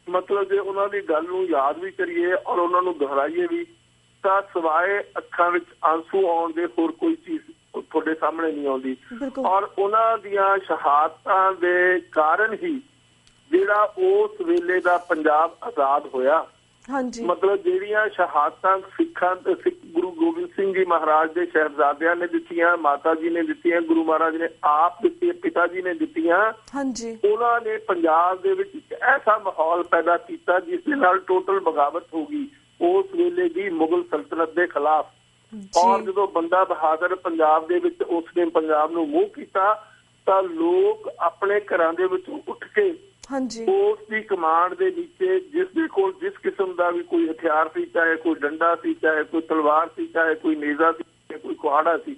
ਮਤਲਬ ਜੇ ਉਹਨਾਂ ਦੀ ਗੱਲ ਨੂੰ ਯਾਦ ਵੀ ਕਰੀਏ ਔਰ ਉਹਨਾਂ ਨੂੰ ਦੁਹਰਾਈਏ ਵੀ ਤਾਂ ਸਿਵਾਏ ਅੱਖਾਂ ਵਿੱਚ ਆਂਸੂ ਆਉਣ ਦੇ ਹੋਰ ਕੋਈ ਚੀਜ਼ ਤੁਹਾਡੇ ਸਾਹਮਣੇ ਨਹੀਂ ਆਉਂਦੀ। ਔਰ ਉਹਨਾਂ ਦੀਆਂ ਸ਼ਹਾਦਤਾਂ ਦੇ ਕਾਰਨ ਹੀ ਜਿਹੜਾ ਉਸ ਵੇਲੇ ਦਾ ਪੰਜਾਬ ਆਜ਼ਾਦ ਹੋਇਆ। ਮਤਲਬ ਜਿਹੜੀਆਂ ਸ਼ਹਾਦਤਾਂ ਗੁਰੂ ਗੋਬਿੰਦ ਸਿੰਘ ਜੀ ਮਹਾਰਾਜ ਦੇ ਸਾਹਿਬਜ਼ਾਦਿਆਂ ਨੇ ਦਿੱਤੀਆਂ, ਮਾਤਾ ਜੀ ਨੇ ਦਿੱਤੀਆਂ, ਗੁਰੂ ਮਹਾਰਾਜ ਨੇ ਆਪ ਦਿੱਤੀਆਂ, ਪਿਤਾ ਜੀ ਨੇ ਦਿੱਤੀਆਂ, ਉਹਨਾਂ ਨੇ ਪੰਜਾਬ ਦੇ ਵਿੱਚ ਇੱਕ ਐਸਾ ਮਾਹੌਲ ਪੈਦਾ ਕੀਤਾ ਜਿਸ ਦੇ ਨਾਲ ਟੋਟਲ ਬਗਾਵਤ ਹੋ ਗਈ ਉਸ ਵੇਲੇ ਦੀ ਮੁਗਲ ਸਲਤਨਤ ਦੇ ਖਿਲਾਫ। ਔਰ ਜਦੋਂ ਬੰਦਾ ਬਹਾਦਰ ਪੰਜਾਬ ਦੇ ਵਿੱਚ ਉਸਨੇ ਪੰਜਾਬ ਨੂੰ ਮੂੰਹ ਕੀਤਾ ਤਾਂ ਲੋਕ ਆਪਣੇ ਘਰਾਂ ਦੇ ਵਿੱਚੋਂ ਉੱਠ ਕੇ ਉਸ ਦੀ ਕਮਾਂਡ ਦੇ ਨੀਚੇ ਜਿਸ ਦੇ ਕੋਲ ਜਿਸ ਕਿਸਮ ਦਾ ਵੀ ਕੋਈ ਹਥਿਆਰ ਸੀ, ਚਾਹੇ ਕੋਈ ਡੰਡਾ ਸੀ, ਚਾਹੇ ਕੋਈ ਤਲਵਾਰ ਸੀ, ਚਾਹੇ ਕੋਈ ਨੇਜ਼ਾ ਸੀ, ਚਾਹੇ ਕੋਈ ਕੁਹਾੜਾ ਸੀ,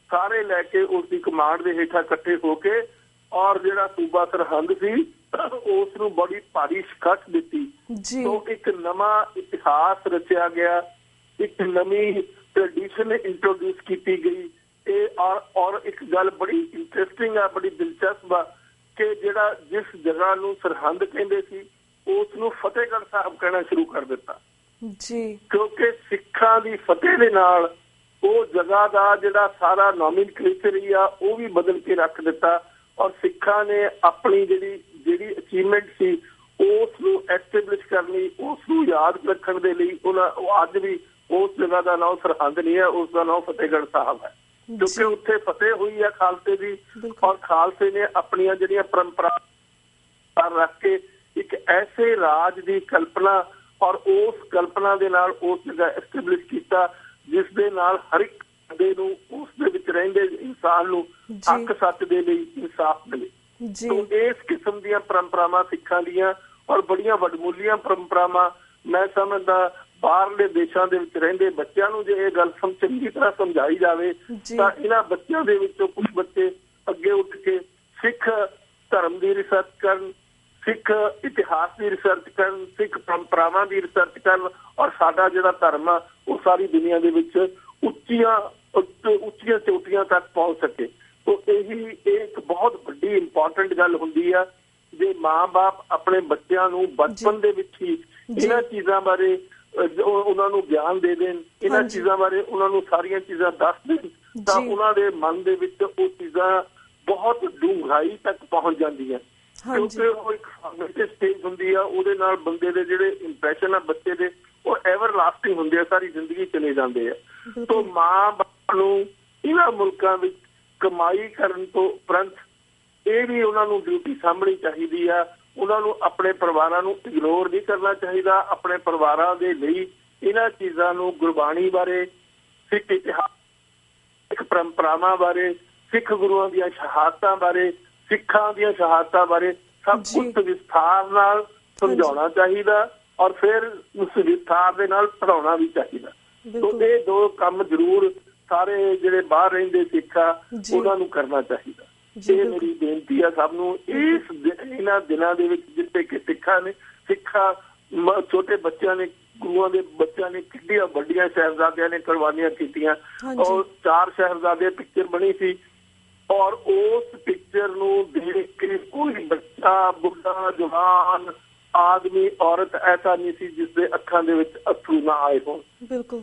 ਸਾਰੇ ਲੈ ਕੇ ਉਸ ਦੀ ਕਮਾਂਡ ਦੇ ਹੇਠਾਂ ਇਕੱਠੇ ਹੋ ਕੇ ਔਰ ਜਿਹੜਾ ਸੂਬਾ ਸਰਹੰਦ ਸੀ ਉਸ ਨੂੰ ਬੜੀ ਭਾਰੀ ਸ਼ਿਕਸਤ ਦਿੱਤੀ। ਤੋਂ ਇੱਕ ਨਵਾਂ ਇਤਿਹਾਸ ਰਚਿਆ ਗਿਆ, ਇੱਕ ਨਵੀਂ ਟ੍ਰੈਡੀਸ਼ਨ ਇੰਟਰੋਡਿਊਸ ਕੀਤੀ ਗਈ। ਇਹ ਔਰ ਇੱਕ ਗੱਲ ਬੜੀ ਇੰਟਰਸਟਿੰਗ ਆ, ਬੜੀ ਦਿਲਚਸਪ ਆ ਕਿ ਜਿਹੜਾ ਜਿਸ ਜਗ੍ਹਾ ਨੂੰ ਸਰਹੰਦ ਕਹਿੰਦੇ ਸੀ ਉਸ ਨੂੰ ਫਤਿਹਗੜ੍ਹ ਸਾਹਿਬ ਕਹਿਣਾ ਸ਼ੁਰੂ ਕਰ ਦਿੱਤਾ ਕਿਉਂਕਿ ਸਿੱਖਾਂ ਦੀ ਫਤਿਹ ਦੇ ਨਾਲ ਉਹ ਜਗ੍ਹਾ ਦਾ ਜਿਹੜਾ ਸਾਰਾ ਨੋਮੀਨਕਲੇਚਰ ਹੀ ਆ ਉਹ ਵੀ ਬਦਲ ਕੇ ਰੱਖ ਦਿੱਤਾ ਔਰ ਸਿੱਖਾਂ ਨੇ ਆਪਣੀ ਜਿਹੜੀ ਅਚੀਵਮੈਂਟ ਸੀ ਉਸ ਨੂੰ ਐਸਟੈਬਲਿਸ਼ ਕਰਨ ਲਈ, ਉਸ ਨੂੰ ਯਾਦ ਰੱਖਣ ਦੇ ਲਈ ਉਹ ਅੱਜ ਵੀ ਉਸ ਜਗ੍ਹਾ ਦਾ ਨਾਮ ਸਰਹੰਦ ਨਹੀਂ ਹੈ, ਉਸ ਦਾ ਨਾਮ ਫਤਿਹਗੜ੍ਹ ਸਾਹਿਬ ਹੈ ਕਿਉਂਕਿ ਉੱਥੇ ਫਤਿਹ ਹੋਈ ਹੈ ਖਾਲਸੇ ਦੀ ਔਰ ਖਾਲਸੇ ਨੇ ਆਪਣੀਆਂ ਜਿਹੜੀਆਂ ਪਰੰਪਰਾ ਰੱਖ ਕੇ ਇੱਕ ਐਸੇ ਰਾਜ ਦੀ ਕਲਪਨਾ ਔਰ ਉਸ ਕਲਪਨਾ ਦੇ ਨਾਲ ਉਸ ਜਗ੍ਹਾ ਐਸਟੈਬਲਿਸ਼ ਕੀਤਾ ਜਿਸ ਦੇ ਨਾਲ ਹਰ ਇੱਕ ਬੰਦੇ ਨੂੰ ਉਸ ਦੇ ਵਿੱਚ ਰਹਿੰਦੇ ਇਨਸਾਨ ਨੂੰ ਹੱਕ ਸੱਚ ਦੇ ਲਈ ਇਨਸਾਫ ਮਿਲੇ। ਤੋਂ ਇਸ ਕਿਸਮ ਦੀਆਂ ਪਰੰਪਰਾਵਾਂ ਸਿੱਖਾਂ ਦੀਆਂ ਔਰ ਬੜੀਆਂ ਵੱਡਮੁੱਲੀਆਂ ਪਰੰਪਰਾਵਾਂ ਮੈਂ ਸਮਝਦਾ ਬਾਹਰਲੇ ਦੇਸ਼ਾਂ ਦੇ ਵਿੱਚ ਰਹਿੰਦੇ ਬੱਚਿਆਂ ਨੂੰ ਜੇ ਇਹ ਗੱਲ ਚੰਗੀ ਤਰ੍ਹਾਂ ਸਮਝਾਈ ਜਾਵੇ ਤਾਂ ਇਹਨਾਂ ਬੱਚਿਆਂ ਦੇ ਵਿੱਚੋਂ ਕੁਝ ਬੱਚੇ ਅੱਗੇ ਉੱਠ ਕੇ ਸਿੱਖ ਧਰਮ ਦੀ ਰਿਸਰਚ ਕਰਨ, ਸਿੱਖ ਇਤਿਹਾਸ ਦੀ ਰਿਸਰਚ ਕਰਨ, ਸਿੱਖ ਪਰੰਪਰਾਵਾਂ ਦੀ ਰਿਸਰਚ ਕਰਨ ਔਰ ਸਾਡਾ ਜਿਹੜਾ ਧਰਮ ਆ ਉਹ ਸਾਰੀ ਦੁਨੀਆ ਦੇ ਵਿੱਚ ਉੱਚੀਆਂ ਚੋਟੀਆਂ ਤੱਕ ਪਹੁੰਚ ਸਕੇ। ਤਾਂ ਇਹ ਇੱਕ ਬਹੁਤ ਵੱਡੀ ਇੰਪੋਰਟੈਂਟ ਗੱਲ ਹੁੰਦੀ ਆ ਜੇ ਮਾਂ-ਬਾਪ ਆਪਣੇ ਬੱਚਿਆਂ ਨੂੰ ਬਚਪਨ ਦੇ ਵਿੱਚ ਹੀ ਇਹਨਾਂ ਚੀਜ਼ਾਂ ਬਾਰੇ ਉਹਨਾਂ ਨੂੰ ਗਿਆਨ ਦੇ ਦੇਣ, ਇਹਨਾਂ ਚੀਜ਼ਾਂ ਬਾਰੇ ਉਹਨਾਂ ਨੂੰ ਸਾਰੀਆਂ ਚੀਜ਼ਾਂ ਦੱਸ ਦੇਣ ਤਾਂ ਉਹਨਾਂ ਦੇ ਮਨ ਦੇ ਵਿੱਚ ਉਹ ਚੀਜ਼ਾਂ ਬਹੁਤ ਡੂੰਘਾਈ ਤੱਕ ਪਹੁੰਚ ਜਾਂਦੀਆਂ ਕਿਉਂਕਿ ਉਹ ਇੱਕ ਫਾਰਮੇਟਿਵ ਸਟੇਜ ਹੁੰਦੀ ਆ। ਉਹਦੇ ਨਾਲ ਬੰਦੇ ਦੇ ਜਿਹੜੇ ਇੰਪ੍ਰੈਸ਼ਨ ਆ ਬੱਚੇ ਦੇ ਉਹ ਐਵਰ ਲਾਸਟਿੰਗ ਹੁੰਦੇ ਆ, ਸਾਰੀ ਜ਼ਿੰਦਗੀ ਚਲੇ ਜਾਂਦੇ ਆ। ਤੋਂ ਮਾਂ-ਬਾਪ ਨੂੰ ਇਹਨਾਂ ਮੁਲਕਾਂ ਵਿੱਚ ਕਮਾਈ ਕਰਨ ਤੋਂ ਉਪਰੰਤ ਇਹ ਵੀ ਉਹਨਾਂ ਨੂੰ ਡਿਊਟੀ ਸਾਂਭਣੀ ਚਾਹੀਦੀ ਆ। ਉਹਨਾਂ ਨੂੰ ਆਪਣੇ ਪਰਿਵਾਰਾਂ ਨੂੰ ਇਗਨੋਰ ਨਹੀਂ ਕਰਨਾ ਚਾਹੀਦਾ। ਆਪਣੇ ਪਰਿਵਾਰਾਂ ਦੇ ਲਈ ਇਹਨਾਂ ਚੀਜ਼ਾਂ ਨੂੰ ਗੁਰਬਾਣੀ ਬਾਰੇ, ਸਿੱਖ ਇਤਿਹਾਸ, ਸਿੱਖ ਪਰੰਪਰਾਵਾਂ ਬਾਰੇ, ਸਿੱਖ ਗੁਰੂਆਂ ਦੀਆਂ ਸ਼ਹਾਦਤਾਂ ਬਾਰੇ, ਸਿੱਖਾਂ ਦੀਆਂ ਸ਼ਹਾਦਤਾਂ ਬਾਰੇ ਸਭ ਕੁਝ ਵਿਸਥਾਰ ਨਾਲ ਸਮਝਾਉਣਾ ਚਾਹੀਦਾ ਔਰ ਫਿਰ ਉਸ ਵਿਸਥਾਰ ਦੇ ਨਾਲ ਪੜ੍ਹਾਉਣਾ ਵੀ ਚਾਹੀਦਾ। ਤੋਂ ਇਹ ਦੋ ਕੰਮ ਜ਼ਰੂਰ ਸਾਰੇ ਜਿਹੜੇ ਬਾਹਰ ਰਹਿੰਦੇ ਸਿੱਖ ਆ ਉਹਨਾਂ ਨੂੰ ਕਰਨਾ ਚਾਹੀਦਾ। ਇਹ ਮੇਰੀ ਬੇਨਤੀ ਆ ਸਭ ਨੂੰ ਇਹਨਾਂ ਦਿਨਾਂ ਦੇ ਵਿੱਚ ਜਿੱਥੇ ਕਿ ਸਿੱਖਾਂ ਛੋਟੇ ਬੱਚਿਆਂ ਨੇ, ਗੁਰੂਆਂ ਦੇ ਬੱਚਿਆਂ ਨੇ ਕਿੱਡੀਆਂ ਵੱਡੀਆਂ ਸਾਹਿਬਜ਼ਾਦਿਆਂ ਨੇ ਕੁਰਬਾਨੀਆਂ ਕੀਤੀਆਂ ਔਰ 4 ਸਾਹਿਬਜ਼ਾਦੇ ਪਿਕਚਰ ਬਣੀ ਸੀ ਔਰ ਉਸ ਪਿਕਚਰ ਨੂੰ ਦੇਖ ਕੇ ਕੋਈ ਬੱਚਾ, ਬੁੱਢਾ, ਜਵਾਨ, ਆਦਮੀ, ਔਰਤ ਐਸਾ ਨਹੀਂ ਸੀ ਜਿਸ ਦੇ ਅੱਖਾਂ ਦੇ ਵਿੱਚ ਅੱਥਰੂ ਨਾ ਆਏ ਹੋਣ।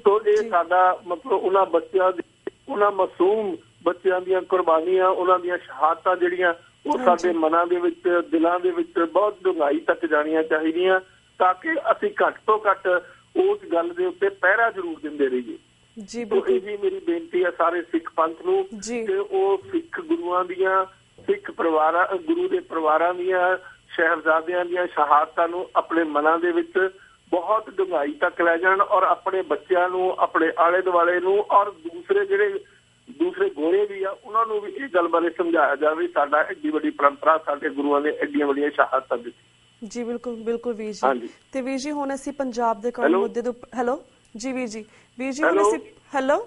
ਤੋਂ ਇਹ ਸਾਡਾ ਮਤਲਬ ਉਹਨਾਂ ਬੱਚਿਆਂ ਦੀ, ਉਹਨਾਂ ਮਾਸੂਮ ਬੱਚਿਆਂ ਦੀਆਂ ਕੁਰਬਾਨੀਆਂ, ਉਹਨਾਂ ਦੀਆਂ ਸ਼ਹਾਦਤਾਂ ਜਿਹੜੀਆਂ ਉਹ ਸਾਡੇ ਮਨਾਂ ਦੇ ਵਿੱਚ, ਦਿਲਾਂ ਦੇ ਵਿੱਚ ਬਹੁਤ ਡੂੰਘਾਈ ਤੱਕ ਜਾਣੀਆਂ ਚਾਹੀਦੀਆਂ ਤਾਂ ਕਿ ਅਸੀਂ ਘੱਟ ਤੋਂ ਘੱਟ ਉਸ ਗੱਲ ਦੇ ਉੱਤੇ ਪਹਿਰਾ ਜ਼ਰੂਰ ਦਿੰਦੇ ਰਹੀਏ। ਇਹ ਜੀ ਮੇਰੀ ਬੇਨਤੀ ਹੈ ਸਾਰੇ ਸਿੱਖ ਪੰਥ ਨੂੰ ਕਿ ਉਹ ਸਿੱਖ ਗੁਰੂਆਂ ਦੀਆਂ, ਸਿੱਖ ਪਰਿਵਾਰਾਂ, ਗੁਰੂ ਦੇ ਪਰਿਵਾਰਾਂ ਦੀਆਂ, ਸਾਹਿਬਜ਼ਾਦਿਆਂ ਦੀਆਂ ਸ਼ਹਾਦਤਾਂ ਨੂੰ ਆਪਣੇ ਮਨਾਂ ਦੇ ਵਿੱਚ ਬਹੁਤ ਡੂੰਘਾਈ ਤੱਕ ਲੈ ਜਾਣ ਔਰ ਆਪਣੇ ਬੱਚਿਆਂ ਨੂੰ, ਆਪਣੇ ਆਲੇ ਦੁਆਲੇ ਨੂੰ ਔਰ ਦੂਸਰੇ ਜਿਹੜੇ ਦੂਸਰੇ ਗੋਰੇ ਵੀ ਆ, ਉਹਨਾਂ ਨੂੰ ਵੀ ਇਹ ਗੱਲ ਬਾਰੇ ਸਮਝਾਇਆ ਜਾਵੇ। ਸਾਡਾ ਐਡੀ ਵੱਡੀ ਪਰੰਪਰਾ, ਸਾਡੇ ਗੁਰੂਆਂ ਨੇ ਐਡੀਆਂ ਵੱਡੀਆਂ ਸ਼ਹਾਦਤਾਂ ਦਿੱਤੀਆਂ। ਜੀ ਬਿਲਕੁਲ ਬਿਲਕੁਲ ਵੀਰ ਜੀ। ਤੇ ਵੀਰ ਜੀ ਹੁਣ ਅਸੀਂ ਪੰਜਾਬ ਦੇ ਕਰੰਟ ਮੁੱਦੇ ਦੇ ਹੈਲੋ ਜੀ ਵੀਰ ਜੀ ਹੁਣ ਅਸੀਂ ਹੈਲੋ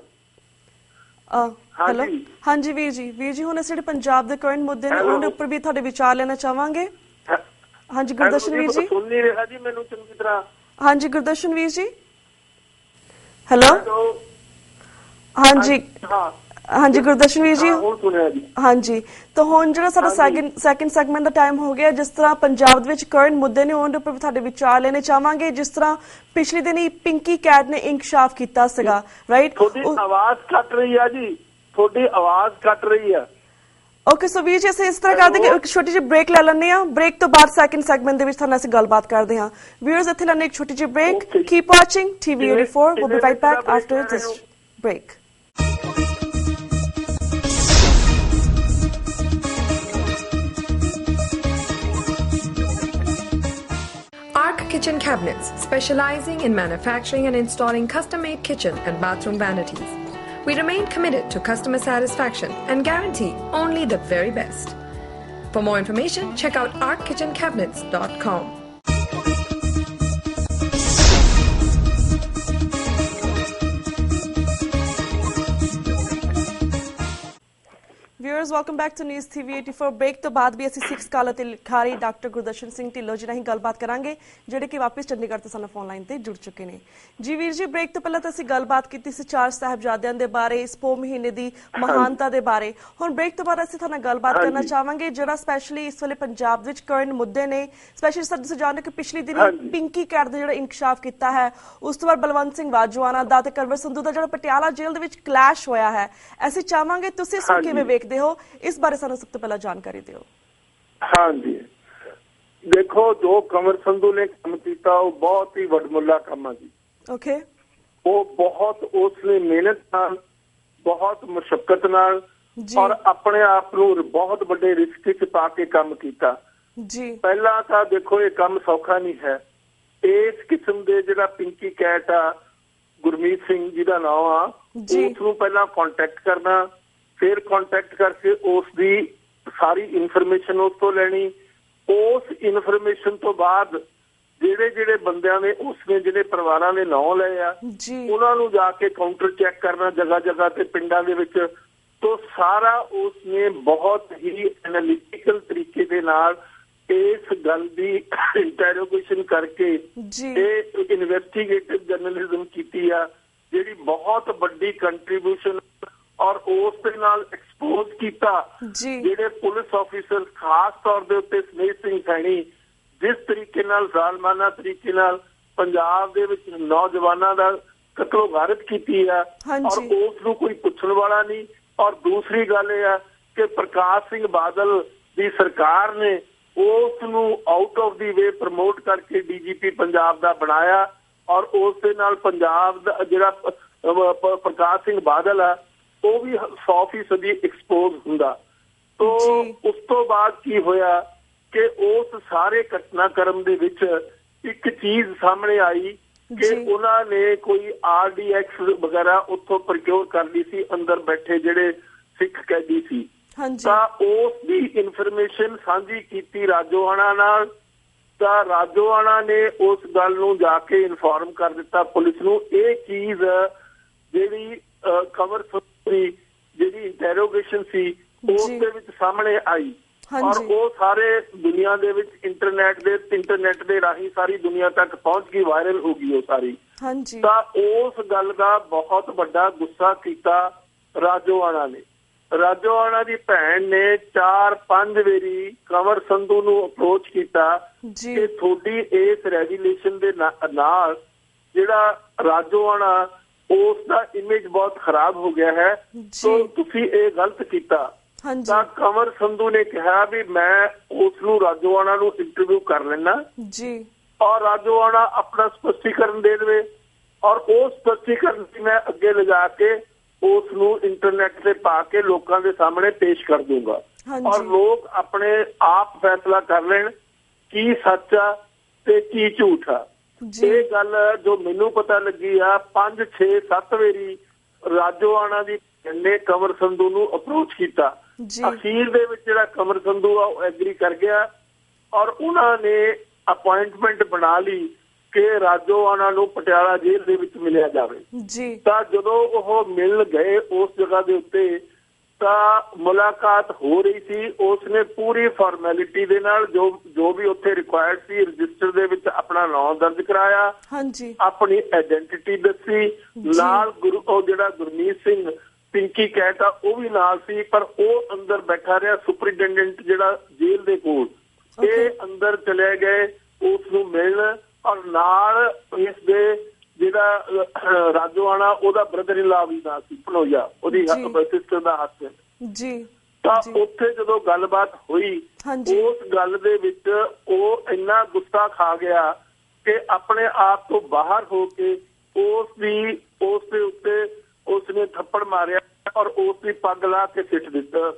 ਹਾਂਜੀ ਵੀਰ ਜੀ ਹੁਣ ਅਸੀਂ ਜਿਹੜੇ ਪੰਜਾਬ ਦੇ ਕਰੰਟ ਮੁੱਦੇ ਨੇ ਉਹਨਾਂ ਦੇ ਉੱਪਰ ਵੀ ਤੁਹਾਡੇ ਵਿਚਾਰ ਲੈਣਾ ਚਾਹਾਂਗੇ। ਹਾਂਜੀ ਗੁਰਦਰਸ਼ਨ ਵੀਰ ਜੀ। ਸੁਣ ਨਹੀਂ ਰਿਹਾ ਜੀ ਮੈਨੂੰ ਚੰਗੀ ਤਰ੍ਹਾਂ। ਹਾਂਜੀ ਗੁਰਦਰਸ਼ਨ ਵੀਰ ਜੀ ਹੈਲੋ। ਹਾਂਜੀ ਹਾਂਜੀ ਗੁਰਦਰਸ਼ਨ ਵੀਰ ਜੀ। ਹਾਂਜੀ ਤਾਂ ਹੁਣ ਜਿਹੜਾ ਸਾਡਾ ਸੈਕਿੰਡ ਸੈਗਮੈਂਟ ਦਾ ਟਾਈਮ ਹੋ ਗਿਆ, ਜਿਸ ਤਰ੍ਹਾਂ ਪੰਜਾਬ ਦੇ ਵਿੱਚ ਕਰੰਟ ਮੁੱਦੇ ਨੇ ਉਹਦੇ ਉੱਪਰ ਤੁਹਾਡੇ ਵਿਚਾਰ ਲੈਣੇ ਚਾਹਾਂਗੇ। ਜਿਸ ਤਰ੍ਹਾਂ ਪਿਛਲੇ ਦਿਨੀ ਪਿੰਕੀ ਕੈਟ ਨੇ ਇੰਕਸ਼ਾਫ ਕੀਤਾ ਸੀਗਾ, ਰਾਈਟ? ਤੁਹਾਡੀ ਆਵਾਜ਼ ਕੱਟ ਰਹੀ ਆ ਜੀ, ਤੁਹਾਡੀ ਆਵਾਜ਼ ਕੱਟ ਰਹੀ ਆ। ਓਕੇ ਸੋ ਵੀਰ ਜੀ ਅਸੀਂ ਇਸ ਤਰ੍ਹਾਂ ਕਰਦੇ ਕਿ ਇੱਕ ਛੋਟੀ ਜਿਹੀ ਬ੍ਰੇਕ ਲੈ ਲੈਂਦੇ ਹਾਂ। ਬ੍ਰੇਕ ਤੋਂ ਬਾਅਦ ਸੈਕਿੰਡ ਸੈਗਮੈਂਟ ਦੇ ਵਿੱਚ ਤੁਹਾਨੂੰ ਅਸੀਂ ਗੱਲਬਾਤ ਕਰਦੇ ਹਾਂ। ਵਿਊਅਰਸ ਇੱਥੇ ਲੈਣੇ ਇੱਕ ਛੋਟੀ ਜਿਹੀ break. Keep watching TV 84. We'll be right back after this break. Arc Kitchen Cabinets, specializing in manufacturing and installing custom-made kitchen and bathroom vanities. We remain committed to customer satisfaction and guarantee only the very best. For more information, check out arckitchencabinets.com. Viewers, welcome back to News TV 84. Break तो बाद भी ਅਸੀਂ ਸਿੱਖ scholar ਤੇ ਲਿਖਾਰੀ doctor Gurdarshan Singh Dhillon ji ਨਾਲ ਹੀ ਗੱਲਬਾਤ ਕਰਾਂਗੇ, ਜਿਹੜੇ ਕਿ ਵਾਪਸ ਚੰਡੀਗੜ੍ਹ ਤੋਂ ਸਾਨੂੰ ਫੋਨ ਲਾਈਨ ਤੇ ਜੁੜ ਚੁੱਕੇ ਨੇ। ਜੀ ਵੀਰ ਜੀ, ਬ੍ਰੇਕ ਤੋਂ ਪਹਿਲਾਂ ਤਾਂ ਅਸੀਂ ਗੱਲਬਾਤ ਕੀਤੀ ਸੀ 4 ਸਾਹਿਬਜ਼ਾਦਿਆਂ ਦੇ ਬਾਰੇ, ਇਸ ਪੋਹ ਮਹੀਨੇ ਦੀ ਮਹਾਨਤਾ ਦੇ ਬਾਰੇ। ਹੁਣ ਬ੍ਰੇਕ ਤੋਂ ਬਾਅਦ ਅਸੀਂ ਤੁਹਾਡੇ ਨਾਲ ਗੱਲਬਾਤ ਕਰਨਾ ਚਾਹਾਂਗੇ ਜਿਹੜਾ ਸਪੈਸ਼ਲੀ ਇਸ ਵੇਲੇ ਪੰਜਾਬ ਵਿੱਚ ਕਰੰਟ ਮੁੱਦੇ ਨੇ। ਸਪੈਸ਼ਲੀ ਸਰ ਤੁਸੀਂ ਜਾਣਦੇ ਕਿ ਪਿਛਲੀ ਦਿਨੀ ਪਿੰਕੀ ਕੈਟ ਦਾ ਜਿਹੜਾ ਇੰਕਸ਼ਾਫ ਕੀਤਾ ਹੈ, ਉਸ ਤੋਂ ਬਾਅਦ ਬਲਵੰਤ ਸਿੰਘ ਵਾਜਵਾਨਾ ਦਾ ਤੇ ਕਰਵਰ ਸੰਧੂ ਦਾ ਜਿਹੜਾ ਪਟਿਆਲਾ ਜੇਲ੍ਹ ਦੇ ਵਿੱਚ ਕਲੈਸ਼ ਹੋਇਆ ਹੈ। ਅਸੀਂ ਚਾਹਾਂਗੇ ਤੁਸੀਂ ਇਸ ਨੂੰ ਕਿਵੇਂ ਵੇਖਦੇ ਹੋ, ਇਸ ਬਾਰੇ ਸਾਨੂੰ ਸਭ ਤੋਂ ਪਹਿਲਾਂ ਜਾਣਕਾਰੀ ਦਿਓ। ਹਾਂਜੀ ਦੇਖੋ, ਜੋ ਕੰਵਰ ਸੰਧੂ ਨੇ ਕੰਮ ਕੀਤਾ ਉਹ ਬਹੁਤ ਹੀ ਵੱਡਮੁੱਲਾ ਕੰਮ ਆ ਜੀ। ਓਕੇ, ਉਹ ਬਹੁਤ ਉਸਨੇ ਮਿਹਨਤ ਨਾਲ, ਬਹੁਤ ਮੁਸ਼ੱਕਤ ਨਾਲ ਔਰ ਆਪਣੇ ਆਪ ਨੂੰ ਬਹੁਤ ਵੱਡੇ ਰਿਸਕ 'ਚ ਪਾ ਕੇ ਕੰਮ ਕੀਤਾ ਜੀ। ਪਹਿਲਾਂ ਤਾਂ ਦੇਖੋ ਇਹ ਕੰਮ ਸੌਖਾ ਨਹੀਂ ਹੈ। ਇਸ ਕਿਸਮ ਦੇ ਜਿਹੜਾ ਪਿੰਕੀ ਕੈਟ ਆ, ਗੁਰਮੀਤ ਸਿੰਘ ਜਿਹਦਾ ਨਾਮ ਆ, ਉਸ ਨੂੰ ਪਹਿਲਾਂ ਕੰਟੈਕਟ ਕਰਨਾ, ਫਿਰ ਕੰਟੈਕਟ ਕਰਕੇ ਉਸ ਦੀ ਸਾਰੀ ਇਨਫੋਰਮੇਸ਼ਨ ਉਸ ਤੋਂ ਲੈਣੀ। ਉਸ ਇਨਫੋਰਮੇਸ਼ਨ ਤੋਂ ਬਾਅਦ ਜਿਹੜੇ ਬੰਦਿਆਂ ਨੇ ਉਸਨੇ ਜਿਹੜੇ ਪਰਿਵਾਰਾਂ ਨੇ ਨਾਂ ਲਏ ਆ, ਉਹਨਾਂ ਨੂੰ ਜਾ ਕੇ ਕਾਊਂਟਰ ਚੈੱਕ ਕਰਨਾ ਜਗ੍ਹਾ ਜਗ੍ਹਾ ਤੇ ਪਿੰਡਾਂ ਦੇ ਵਿੱਚ। ਤੋਂ ਸਾਰਾ ਉਸਨੇ ਬਹੁਤ ਹੀ ਐਨਾਲਿਟੀਕਲ ਤਰੀਕੇ ਦੇ ਨਾਲ ਇਸ ਗੱਲ ਦੀ ਇੰਟਰੋਗੇਸ਼ਨ ਕਰਕੇ ਇਹ ਇਨਵੈਸਟੀਗੇਟਿਵ ਜਰਨਲਿਜ਼ਮ ਕੀਤੀ ਆ, ਜਿਹੜੀ ਬਹੁਤ ਵੱਡੀ ਕੰਟਰੀਬਿਊਸ਼ਨ ਔਰ ਉਸ ਦੇ ਨਾਲ ਐਕਸਪੋਜ਼ ਕੀਤਾ ਜਿਹੜੇ ਪੁਲਿਸ ਆਫੀਸਰ, ਖਾਸ ਤੌਰ ਦੇ ਉੱਤੇ ਸਮੇਤ ਸਿੰਘ ਸੈਣੀ ਜਿਸ ਤਰੀਕੇ ਨਾਲ ਜ਼ਾਲਮਾਨਾ ਤਰੀਕੇ ਨਾਲ ਪੰਜਾਬ ਦੇ ਵਿੱਚ ਨੌਜਵਾਨਾਂ ਦਾ ਕਤਲੋ ਗਾਰਤ ਕੀਤੀ ਆ, ਔਰ ਉਸ ਨੂੰ ਕੋਈ ਪੁੱਛਣ ਵਾਲਾ ਨਹੀਂ। ਔਰ ਦੂਸਰੀ ਗੱਲ ਇਹ ਆ ਕਿ ਪ੍ਰਕਾਸ਼ ਸਿੰਘ ਬਾਦਲ ਦੀ ਸਰਕਾਰ ਨੇ ਉਸ ਨੂੰ out of the way promote ਕਰਕੇ DGP ਪੰਜਾਬ ਦਾ ਬਣਾਇਆ, ਔਰ ਉਸ ਦੇ ਨਾਲ ਪੰਜਾਬ ਦਾ ਜਿਹੜਾ ਪ੍ਰਕਾਸ਼ ਸਿੰਘ ਬਾਦਲ ਆ ਉਹ ਵੀ 100% ਐਕਸਪੋਜ਼ ਹੁੰਦਾ। ਤੋ ਉਸ ਤੋਂ ਬਾਅਦ ਕੀ ਹੋਇਆ ਕਿ ਉਸ ਸਾਰੇ ਘਟਨਾਕ੍ਰਮ ਦੇ ਵਿੱਚ ਇੱਕ ਚੀਜ਼ ਸਾਹਮਣੇ ਆਈ ਕਿ ਉਹਨਾਂ ਨੇ ਕੋਈ RDX ਵਗੈਰਾ ਉੱਥੋਂ ਪ੍ਰਕਿਓਰ ਕਰ ਲਈ ਸੀ, ਅੰਦਰ ਬੈਠੇ ਜਿਹੜੇ ਸਿੱਖ ਕੈਦੀ ਸੀ। ਤਾਂ ਉਸ ਦੀ ਇਨਫੋਰਮੇਸ਼ਨ ਸਾਂਝੀ ਕੀਤੀ ਰਾਜੋਆਣਾ ਨਾਲ, ਤਾਂ ਰਾਜੋਆਣਾ ਨੇ ਉਸ ਗੱਲ ਨੂੰ ਜਾ ਕੇ ਇਨਫੋਰਮ ਕਰ ਦਿੱਤਾ ਪੁਲਿਸ ਨੂੰ। ਇਹ ਚੀਜ਼ ਜਿਹੜੀ ਕੰਵਰ ਦੀ ਜਿਹੜੀ ਇੰਟਰੋਗੇਸ਼ਨ ਸੀ ਉਸ ਦੇ ਵਿੱਚ ਸਾਹਮਣੇ ਆਈ, ਔਰ ਉਹ ਸਾਰੇ ਦੁਨੀਆ ਦੇ ਵਿੱਚ ਇੰਟਰਨੈਟ ਦੇ ਰਾਹੀਂ ਸਾਰੀ ਦੁਨੀਆ ਤੱਕ ਪਹੁੰਚ ਗਈ, ਵਾਇਰਲ ਹੋ ਗਈ ਉਹ ਸਾਰੀ। ਤਾਂ ਉਸ ਗੱਲ ਦਾ ਬਹੁਤ ਵੱਡਾ ਗੁੱਸਾ ਕੀਤਾ ਰਾਜੋਆਣਾ ਨੇ। ਰਾਜੋਆਣਾ ਦੀ ਭੈਣ ਨੇ 4-5 ਵਾਰੀ ਕੰਵਰ ਸੰਧੂ ਨੂੰ ਅਪਰੋਚ ਕੀਤਾ ਕਿ ਤੁਹਾਡੀ ਇਸ ਰੈਗੂਲੇਸ਼ਨ ਦੇ ਨਾਲ ਜਿਹੜਾ ਰਾਜੋਆਣਾ ਉਸ ਦਾ ਇਮੇਜ ਬਹੁਤ ਖਰਾਬ ਹੋ ਗਿਆ ਹੈ, ਸੋ ਤੁਸੀਂ ਇਹ ਗਲਤ ਕੀਤਾ। ਤਾਂ ਕੰਵਰ ਸੰਧੂ ਨੇ ਕਿਹਾ ਵੀ ਮੈਂ ਉਸ ਨੂੰ ਰਾਜੋਆਣਾ ਨੂੰ ਇੰਟਰਵਿਊ ਕਰ ਲੈਣਾ ਔਰ ਰਾਜੋਆਣਾ ਆਪਣਾ ਸਪਸ਼ਟੀਕਰਨ ਦੇ ਦੇਵੇ, ਔਰ ਉਸ ਸਪਸ਼ਟੀਕਰਨ ਦੀ ਮੈਂ ਅੱਗੇ ਲਿਜਾ ਕੇ ਉਸ ਨੂੰ ਇੰਟਰਨੈਟ ਤੇ ਪਾ ਕੇ ਲੋਕਾਂ ਦੇ ਸਾਹਮਣੇ ਪੇਸ਼ ਕਰ ਦੂੰਗਾ, ਔਰ ਲੋਕ ਆਪਣੇ ਆਪ ਫੈਸਲਾ ਕਰ ਲੈਣ ਕੀ ਸੱਚ ਆ ਤੇ ਕੀ ਝੂਠ ਆ। ਇਹ ਗੱਲ ਜੋ ਮੈਨੂੰ ਪਤਾ ਲੱਗੀ ਆ 5-6-7 ਵਾਰੀ ਰਾਜੋਆਣਾ ਦੀ ਨੇ ਕੰਵਰ ਸੰਧੂ ਨੂੰ ਅਪਰੋਚ ਕੀਤਾ। ਅਖੀਰ ਦੇ ਵਿੱਚ ਜਿਹੜਾ ਕੰਵਰ ਸੰਧੂ ਆ ਉਹ ਐਗਰੀ ਕਰ ਗਿਆ ਔਰ ਉਹਨਾਂ ਨੇ ਅਪਾਇੰਟਮੈਂਟ ਬਣਾ ਲਈ ਕਿ ਰਾਜੋਆਣਾ ਨੂੰ ਪਟਿਆਲਾ ਜੇਲ੍ਹ ਦੇ ਵਿੱਚ ਮਿਲਿਆ ਜਾਵੇ। ਤਾਂ ਜਦੋਂ ਉਹ ਮਿਲਣ ਗਏ ਉਸ ਜਗ੍ਹਾ ਦੇ ਉੱਤੇ ਤਾਂ ਮੁਲਾਕਾਤ ਹੋ ਰਹੀ ਸੀ। ਉਸਨੇ ਪੂਰੀ ਫਾਰਮੈਲਿਟੀ ਦੇ ਨਾਲ ਜੋ ਵੀ ਉੱਥੇ ਰਿਕੁਆਇਰਡ ਸੀ ਰਜਿਸਟਰ ਦੇ ਵਿੱਚ ਆਪਣਾ ਨਾਮ ਦਰਜ ਕਰਾਇਆ, ਆਪਣੀ ਆਇਡੈਂਟੀਟੀ ਦੱਸੀ, ਨਾਲ ਜਿਹੜਾ ਗੁਰਮੀਤ ਸਿੰਘ ਪਿੰਕੀ ਕੈਟ ਆ ਉਹ ਵੀ ਨਾਲ ਸੀ, ਪਰ ਉਹ ਅੰਦਰ ਬੈਠਾ ਰਿਹਾ ਸੁਪਰਿੰਟੈਂਡੈਂਟ ਜਿਹੜਾ ਜੇਲ੍ਹ ਦੇ ਕੋਲ। ਇਹ ਅੰਦਰ ਚਲੇ ਗਏ ਉਸ ਨੂੰ ਮਿਲਣ ਔਰ ਨਾਲ ਇਸ ਦੇ ਜਿਹੜਾ ਰਾਜੋਆਣਾ ਉਹਦਾ ਬ੍ਰਦਰ ਇਨ ਲਾ ਵੀ ਨਾਲ ਸੀ, ਭਨੋਈਆ ਉਹਦੀ ਸਿਸਟਰ ਦਾ ਹਸਬੈਂਡ। ਤਾਂ ਉੱਥੇ ਜਦੋਂ ਗੱਲਬਾਤ ਹੋਈ ਉਸ ਗੱਲ ਦੇ ਵਿੱਚ ਉਹ ਇੰਨਾ ਗੁੱਸਾ ਖਾ ਗਿਆ ਕਿ ਆਪਣੇ ਆਪ ਤੋਂ ਬਾਹਰ ਹੋ ਕੇ ਉਸ ਦੇ ਉੱਤੇ ਉਸਨੇ ਥੱਪੜ ਮਾਰਿਆ ਔਰ ਉਸ ਦੀ ਪੱਗ ਲਾ ਕੇ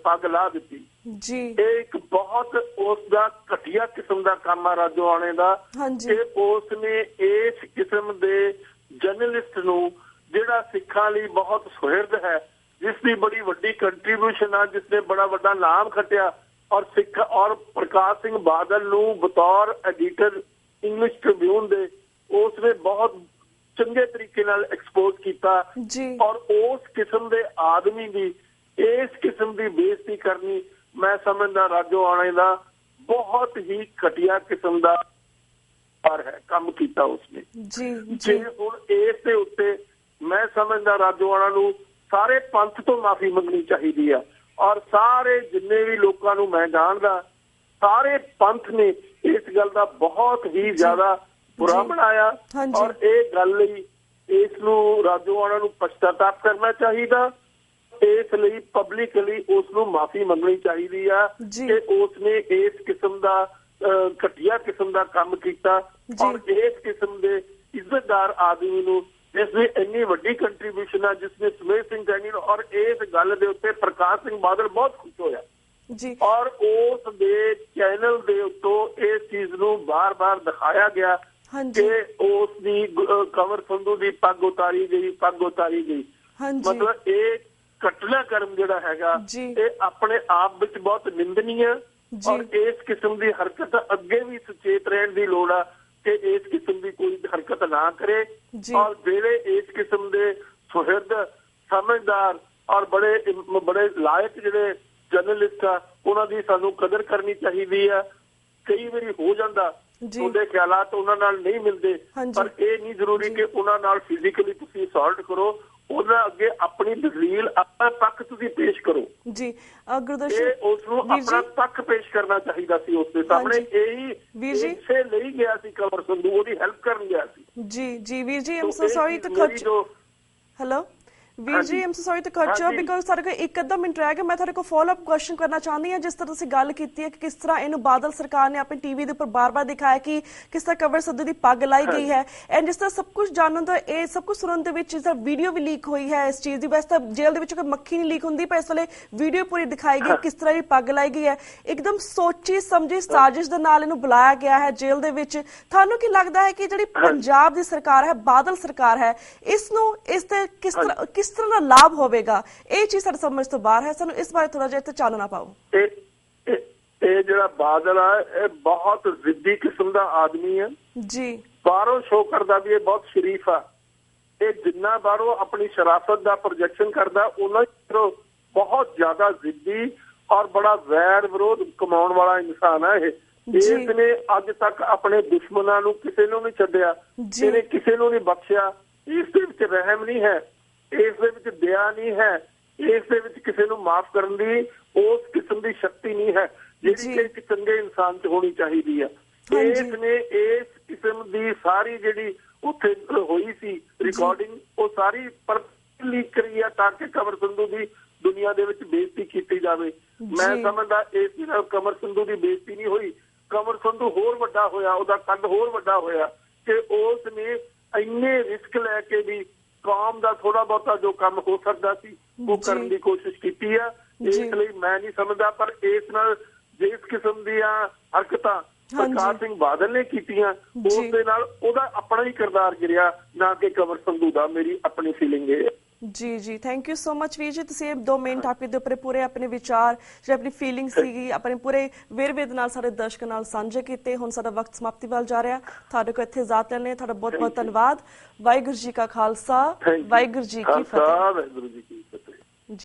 ਪੱਗ ਲਾ ਦਿੱਤੀ। ਇਹ ਇੱਕ ਬਹੁਤ ਉਸ ਦਾ ਘਟੀਆ ਕਿਸਮ ਦਾ ਕੰਮ ਆ ਰਾਜੋਆਣੇ ਦਾ ਕਿ ਉਸ ਨੇ ਇਸ ਕਿਸਮ ਦੇ ਜਰਨਲਿਸਟ ਨੂੰ ਜਿਹੜਾ ਸਿੱਖਾਂ ਲਈ ਬਹੁਤ ਸੁਹਿਰਦ ਹੈ, ਜਿਸ ਦੀ ਬੜੀ ਵੱਡੀ ਕੰਟਰੀਬਿਊਸ਼ਨ ਆ, ਜਿਸ ਨੇ ਬੜਾ ਵੱਡਾ ਨਾਮ ਖੱਟਿਆ ਔਰ ਪ੍ਰਕਾਸ਼ ਸਿੰਘ ਬਾਦਲ ਨੂੰ ਬਤੌਰ ਐਡੀਟਰ ਇੰਗਲਿਸ਼ ਟ੍ਰਿਬਿਊਨ ਦੇ ਉਸ ਨੇ ਬਹੁਤ ਚੰਗੇ ਤਰੀਕੇ ਨਾਲ ਐਕਸਪੋਜ਼ ਕੀਤਾ ਔਰ ਉਸ ਕਿਸਮ ਦੇ ਆਦਮੀ ਦੀ ਇਸ ਕਿਸਮ ਦੀ ਬੇਇੱਜ਼ਤੀ ਕਰਨੀ ਮੈਂ ਸਮਝਦਾ ਰਾਜੋਆਣੇ ਦਾ ਬਹੁਤ ਹੀ ਘਟੀਆ ਕਿਸਮ ਦਾ ਹੈ ਕੰਮ ਕੀਤਾ ਉਸਨੇ। ਜੇ ਹੁਣ ਇਸ ਦੇ ਉੱਤੇ ਮੈਂ ਸਮਝਦਾ ਰਾਜੋਆਣਾ ਨੂੰ ਸਾਰੇ ਪੰਥ ਤੋਂ ਮਾਫੀ ਮੰਗਣੀ ਚਾਹੀਦੀ ਆ ਔਰ ਸਾਰੇ ਜਿੰਨੇ ਵੀ ਲੋਕਾਂ ਨੂੰ ਮੈਂ ਜਾਣਦਾ ਸਾਰੇ ਪੰਥ ਨੇ ਇਸ ਗੱਲ ਦਾ ਬਹੁਤ ਹੀ ਜ਼ਿਆਦਾ ਬੁਰਾ ਬਣਾਇਆ ਔਰ ਇਹ ਗੱਲ ਲਈ ਇਸ ਨੂੰ ਰਾਜੋਆਣਾ ਨੂੰ ਪਛਤਾਤਾਪ ਕਰਨਾ ਚਾਹੀਦਾ। ਇਸ ਲਈ ਪਬਲਿਕਲੀ ਉਸ ਨੂੰ ਮਾਫੀ ਮੰਗਣੀ ਚਾਹੀਦੀ ਆ ਕਿ ਉਸ ਨੇ ਇਸ ਕਿਸਮ ਦਾ ਘਟੀਆ ਕਿਸਮ ਦਾ ਕੰਮ ਕੀਤਾ ਔਰ ਇਸ ਕਿਸਮ ਦੇ ਇੱਜ਼ਤਦਾਰ ਆਦਮੀ ਨੂੰ ਜਿਸ ਦੀ ਇੰਨੀ ਵੱਡੀ ਕੰਟਰੀਬਿਊਸ਼ਨ ਆ, ਜਿਸਨੇ ਸੁਮੇਧ ਸਿੰਘ ਸੈਣੀ ਔਰ ਇਸ ਗੱਲ ਦੇ ਉੱਤੇ ਪ੍ਰਕਾਸ਼ ਸਿੰਘ ਬਾਦਲ ਬਹੁਤ ਖੁਸ਼ ਹੋਇਆ ਔਰ ਉਸ ਦੇ ਚੈਨਲ ਦੇ ਉੱਤੋਂ ਇਸ ਚੀਜ਼ ਨੂੰ ਬਾਰ-ਬਾਰ ਦਿਖਾਇਆ ਗਿਆ ਕਿ ਉਸ ਦੀ ਕੰਵਰ ਸੰਧੂ ਦੀ ਪੱਗ ਉਤਾਰੀ ਗਈ। ਮਤਲਬ ਇਹ ਘਟਨਾਕ੍ਰਮ ਜਿਹੜਾ ਹੈਗਾ ਇਹ ਆਪਣੇ ਆਪ ਵਿੱਚ ਬਹੁਤ ਨਿੰਦਨੀय ਔਰ ਇਸ ਕਿਸਮ ਦੀ ਹਰਕਤ ਅੱਗੇ ਵੀ ਸੁਚੇਤ ਰਹਿਣ ਦੀ ਲੋੜ ਆ ਕਿ ਇਸ ਕਿਸਮ ਦੀ ਕੋਈ ਹਰਕਤ ਨਾ ਕਰੇ ਔਰ ਜਿਹੜੇ ਇਸ ਕਿਸਮ ਦੇ ਸੁਹਿਰਦ ਸਮਝਦਾਰ ਔਰ ਬੜੇ ਲਾਇਕ ਜਿਹੜੇ ਜਰਨਲਿਸਟ ਆ ਉਹਨਾਂ ਦੀ ਸਾਨੂੰ ਕਦਰ ਕਰਨੀ ਚਾਹੀਦੀ ਆ। ਕਈ ਵਾਰੀ ਹੋ ਜਾਂਦਾ ਉਹਦੇ ਖਿਆਲਾਤ ਉਹਨਾਂ ਨਾਲ ਨਹੀਂ ਮਿਲਦੇ, ਪਰ ਇਹ ਨਹੀਂ ਜ਼ਰੂਰੀ ਕਿ ਉਹਨਾਂ ਨਾਲ ਫਿਜ਼ੀਕਲੀ ਤੁਸੀਂ ਅਸੌਲਟ ਕਰੋ। ਉਹਨਾਂ ਅੱਗੇ ਆਪਣੀ ਦਲੀਲ ਆਪਣਾ ਪੱਖ ਤੁਸੀਂ ਪੇਸ਼ ਕਰੋ। ਉਸ ਨੂੰ ਆਪਣਾ ਪੱਖ ਪੇਸ਼ ਕਰਨਾ ਚਾਹੀਦਾ ਸੀ ਉਸਦੇ ਸਾਹਮਣੇ। ਇਸੇ ਲਈ ਗਿਆ ਸੀ ਕੰਵਰ ਸੰਧੂ, ਉਹਦੀ ਹੈਲਪ ਕਰਨ ਗਿਆ ਸੀ। ਵੀਰ ਜੀ ਆਮ ਸੋ ਸੌਰੀ ਟੂ ਕੱਟ ਯੂ। ਹੈਲੋ ਵੀਰ ਜੀ ਆਮ ਸੋ ਸੌਰੀ ਟੂ ਕੱਟ ਯੂ ਬਿਕਾਜ਼ ਸਾਡੇ ਕੋਲ ਇੱਕ ਅੱਧਾ ਮਿੰਟ ਰਹਿ ਗਿਆ। ਮੈਂ ਤੁਹਾਡੇ ਕੋਲ ਫੋਲੋ ਅਪ ਕੁਐਸਚਨ ਕਰਨਾ ਚਾਹੁੰਦੀ ਹਾਂ। ਜਿਸ ਤਰ੍ਹਾਂ ਤੁਸੀਂ ਗੱਲ ਕੀਤੀ ਹੈ ਕਿ ਕਿਸ ਤਰ੍ਹਾਂ ਇਹਨੂੰ ਬਾਦਲ ਸਰਕਾਰ ਨੇ ਆਪਣੇ ਟੀਵੀ ਦੇ ਉੱਪਰ ਬਾਰ-ਬਾਰ ਦਿਖਾਇਆ ਕਿ ਕਿਸ ਤਰ੍ਹਾਂ ਕੰਵਰ ਸੰਧੂ ਦੀ ਪੱਗ ਲਾਈ ਗਈ ਹੈ ਐਂਡ ਜਿਸ ਤਰ੍ਹਾਂ ਸਭ ਕੁਝ ਜਾਣਨ ਦਾ ਇਹ ਸਭ ਕੁਝ ਸੁਣਨ ਦੇ ਵਿੱਚ ਇਸ ਵੀਡੀਓ ਵੀ ਲੀਕ ਹੋਈ ਹੈ ਇਸ ਚੀਜ਼ ਦੀ। ਵੈਸੇ ਤਾਂ ਜੇਲ੍ਹ ਦੇ ਵਿੱਚ ਕੋਈ ਮੱਖੀ ਨਹੀਂ ਲੀਕ ਹੁੰਦੀ, ਪਰ ਇਸ ਵੇਲੇ ਵੀਡੀਓ ਪੂਰੀ ਦਿਖਾਈ ਗਈ ਕਿਸ ਤਰ੍ਹਾਂ ਦੀ ਪੱਗ ਲਾਈ ਗਈ ਹੈ। ਇੱਕਦਮ ਸੋਚੀ ਸਮਝੀ ਸਾਜ਼ਿਸ਼ ਦੇ ਨਾਲ ਇਹਨੂੰ ਬੁਲਾਇਆ ਗਿਆ ਹੈ ਜੇਲ੍ਹ ਦੇ ਵਿੱਚ। ਤੁਹਾਨੂੰ ਕੀ ਲੱਗਦਾ ਹੈ ਕਿ ਜਿਹੜੀ ਪੰਜਾਬ ਦੀ ਸਰਕਾਰ ਹੈ, ਬਾਦਲ ਸਰਕਾਰ ਹੈ, ਇਸ ਨੂੰ ਇਸ ਤੇ ਕਿਸ ਤਰ੍ਹਾਂ ਦਾ ਲਾਭ ਹੋਵੇਗਾ? ਇਹ ਚੀਜ਼ ਸਾਡੇ ਸਮਝ ਤੋਂ ਬਾਹਰ ਹੈ। ਸਾਨੂੰ ਇਸ ਬਾਰੇ ਥੋੜਾ ਜਿਹਾ ਇੱਥੇ ਚਾਨਣਾ ਪਾਓ। ਇਹ ਜਿਹੜਾ ਬਾਦਲ ਆ ਇਹ ਬਹੁਤ ਜ਼ਿੱਦੀ ਕਿਸਮ ਦਾ ਆਦਮੀ ਹੈ ਜੀ। ਬਾਹਰੋਂ ਸ਼ੋਅ ਕਰਦਾ ਵੀ ਇਹ ਬਹੁਤ ਸ਼ਰੀਫ ਆ। ਇਹ ਜਿੰਨਾ ਬਾਹਰੋਂ ਆਪਣੀ ਸ਼ਰਾਫਤ ਦਾ ਪ੍ਰੋਜੈਕਸ਼ਨ ਕਰਦਾ ਉਹਨਾਂ ਬਹੁਤ ਜ਼ਿਆਦਾ ਜ਼ਿੱਦੀ ਔਰ ਬੜਾ ਵੈਰ ਵਿਰੋਧ ਕਮਾਉਣ ਵਾਲਾ ਇਨਸਾਨ ਹੈ ਇਹ। ਇਸ ਨੇ ਅੱਜ ਤੱਕ ਆਪਣੇ ਦੁਸ਼ਮਣਾਂ ਨੂੰ ਕਿਸੇ ਨੂੰ ਨਹੀਂ ਛੱਡਿਆ, ਇਹਨੇ ਕਿਸੇ ਨੂੰ ਨਹੀਂ ਬਖਸ਼ਿਆ। ਇਸ ਦੇ ਵਿੱਚ ਰਹਿਮ ਨਹੀਂ ਹੈ, ਇਸ ਦੇ ਵਿੱਚ ਦਇਆ ਨਹੀਂ ਹੈ, ਇਸ ਦੇ ਵਿੱਚ ਕਿਸੇ ਨੂੰ ਮਾਫ ਕਰਨ ਦੀ ਉਸ ਕਿਸਮ ਦੀ ਸ਼ਕਤੀ ਨਹੀਂ ਹੈ ਜਿਹੜੀ ਕਿ ਇੱਕ ਚੰਗੇ ਇਨਸਾਨ 'ਚ ਹੋਣੀ ਚਾਹੀਦੀ ਹੈ। ਇਸ ਨੇ ਇਸ ਕਿਸਮ ਦੀ ਸਾਰੀ ਜਿਹੜੀ ਉੱਥੇ ਹੋਈ ਸੀ ਰਿਕਾਰਡਿੰਗ ਉਹ ਸਾਰੀ ਲੀਕ ਕਰੀ ਆ ਤਾਂ ਕਿ ਕੰਵਰ ਸੰਧੂ ਦੀ ਦੁਨੀਆ ਦੇ ਵਿੱਚ ਬੇਇੱਜ਼ਤੀ ਕੀਤੀ ਜਾਵੇ। ਮੈਂ ਸਮਝਦਾ ਇਸ ਨਾਲ ਕੰਵਰ ਸੰਧੂ ਦੀ ਬੇਇੱਜ਼ਤੀ ਨਹੀਂ ਹੋਈ, ਕੰਵਰ ਸੰਧੂ ਹੋਰ ਵੱਡਾ ਹੋਇਆ, ਉਹਦਾ ਕੱਦ ਹੋਰ ਵੱਡਾ ਹੋਇਆ ਕਿ ਉਸ ਨੇ ਇੰਨੇ ਰਿਸਕ ਲੈ ਕੇ ਵੀ ਕੌਮ ਦਾ ਥੋੜਾ ਬਹੁਤਾ ਜੋ ਕੰਮ ਹੋ ਸਕਦਾ ਸੀ ਉਹ ਕਰਨ ਦੀ ਕੋਸ਼ਿਸ਼ ਕੀਤੀ ਆ। ਇਸ ਲਈ ਮੈਂ ਨਹੀਂ ਸਮਝਦਾ, ਪਰ ਇਸ ਨਾਲ ਜਿਸ ਕਿਸਮ ਦੀਆਂ ਹਰਕਤਾਂ ਪ੍ਰਕਾਸ਼ ਸਿੰਘ ਬਾਦਲ ਨੇ ਕੀਤੀਆਂ ਉਸ ਦੇ ਨਾਲ ਉਹਦਾ ਆਪਣਾ ਹੀ ਕਿਰਦਾਰ ਗਿਰਿਆ, ਨਾ ਕਿ ਕੰਵਰ ਸੰਧੂ ਦਾ। ਮੇਰੀ ਆਪਣੀ ਫੀਲਿੰਗ ਇਹ जी जी, thank you so much Veer ji. ਤੁਸੀਂ 2 ਮਿੰਟ ਟਾਪਿਕ ਦੇ ਉੱਪਰ ਪੂਰੇ ਆਪਣੇ ਵਿਚਾਰ, ਜਿਹੜੀ ਆਪਣੀ ਫੀਲਿੰਗ ਸੀਗੀ, ਆਪਣੇ ਪੂਰੇ ਵੇਰਵੇ ਦੇ ਨਾਲ ਸਾਡੇ ਦਰਸ਼ਕਾਂ ਨਾਲ ਸਾਂਝੇ ਕੀਤੇ। ਹੁਣ ਸਾਡਾ ਵਕਤ ਸਮਾਪਤੀ ਵੱਲ ਜਾ ਰਿਹਾ, ਤੁਹਾਡੇ ਕੋਲ ਇੱਥੇ ਇਜਾਜ਼ਤ ਲੈਣੇ। ਤੁਹਾਡਾ ਬਹੁਤ ਬਹੁਤ ਧੰਨਵਾਦ। ਵਾਹਿਗੁਰੂ ਜੀ ਕਾ ਖਾਲਸਾ, ਵਾਹਿਗੁਰੂ ਜੀ ਕੀ ਫਤਿਹ।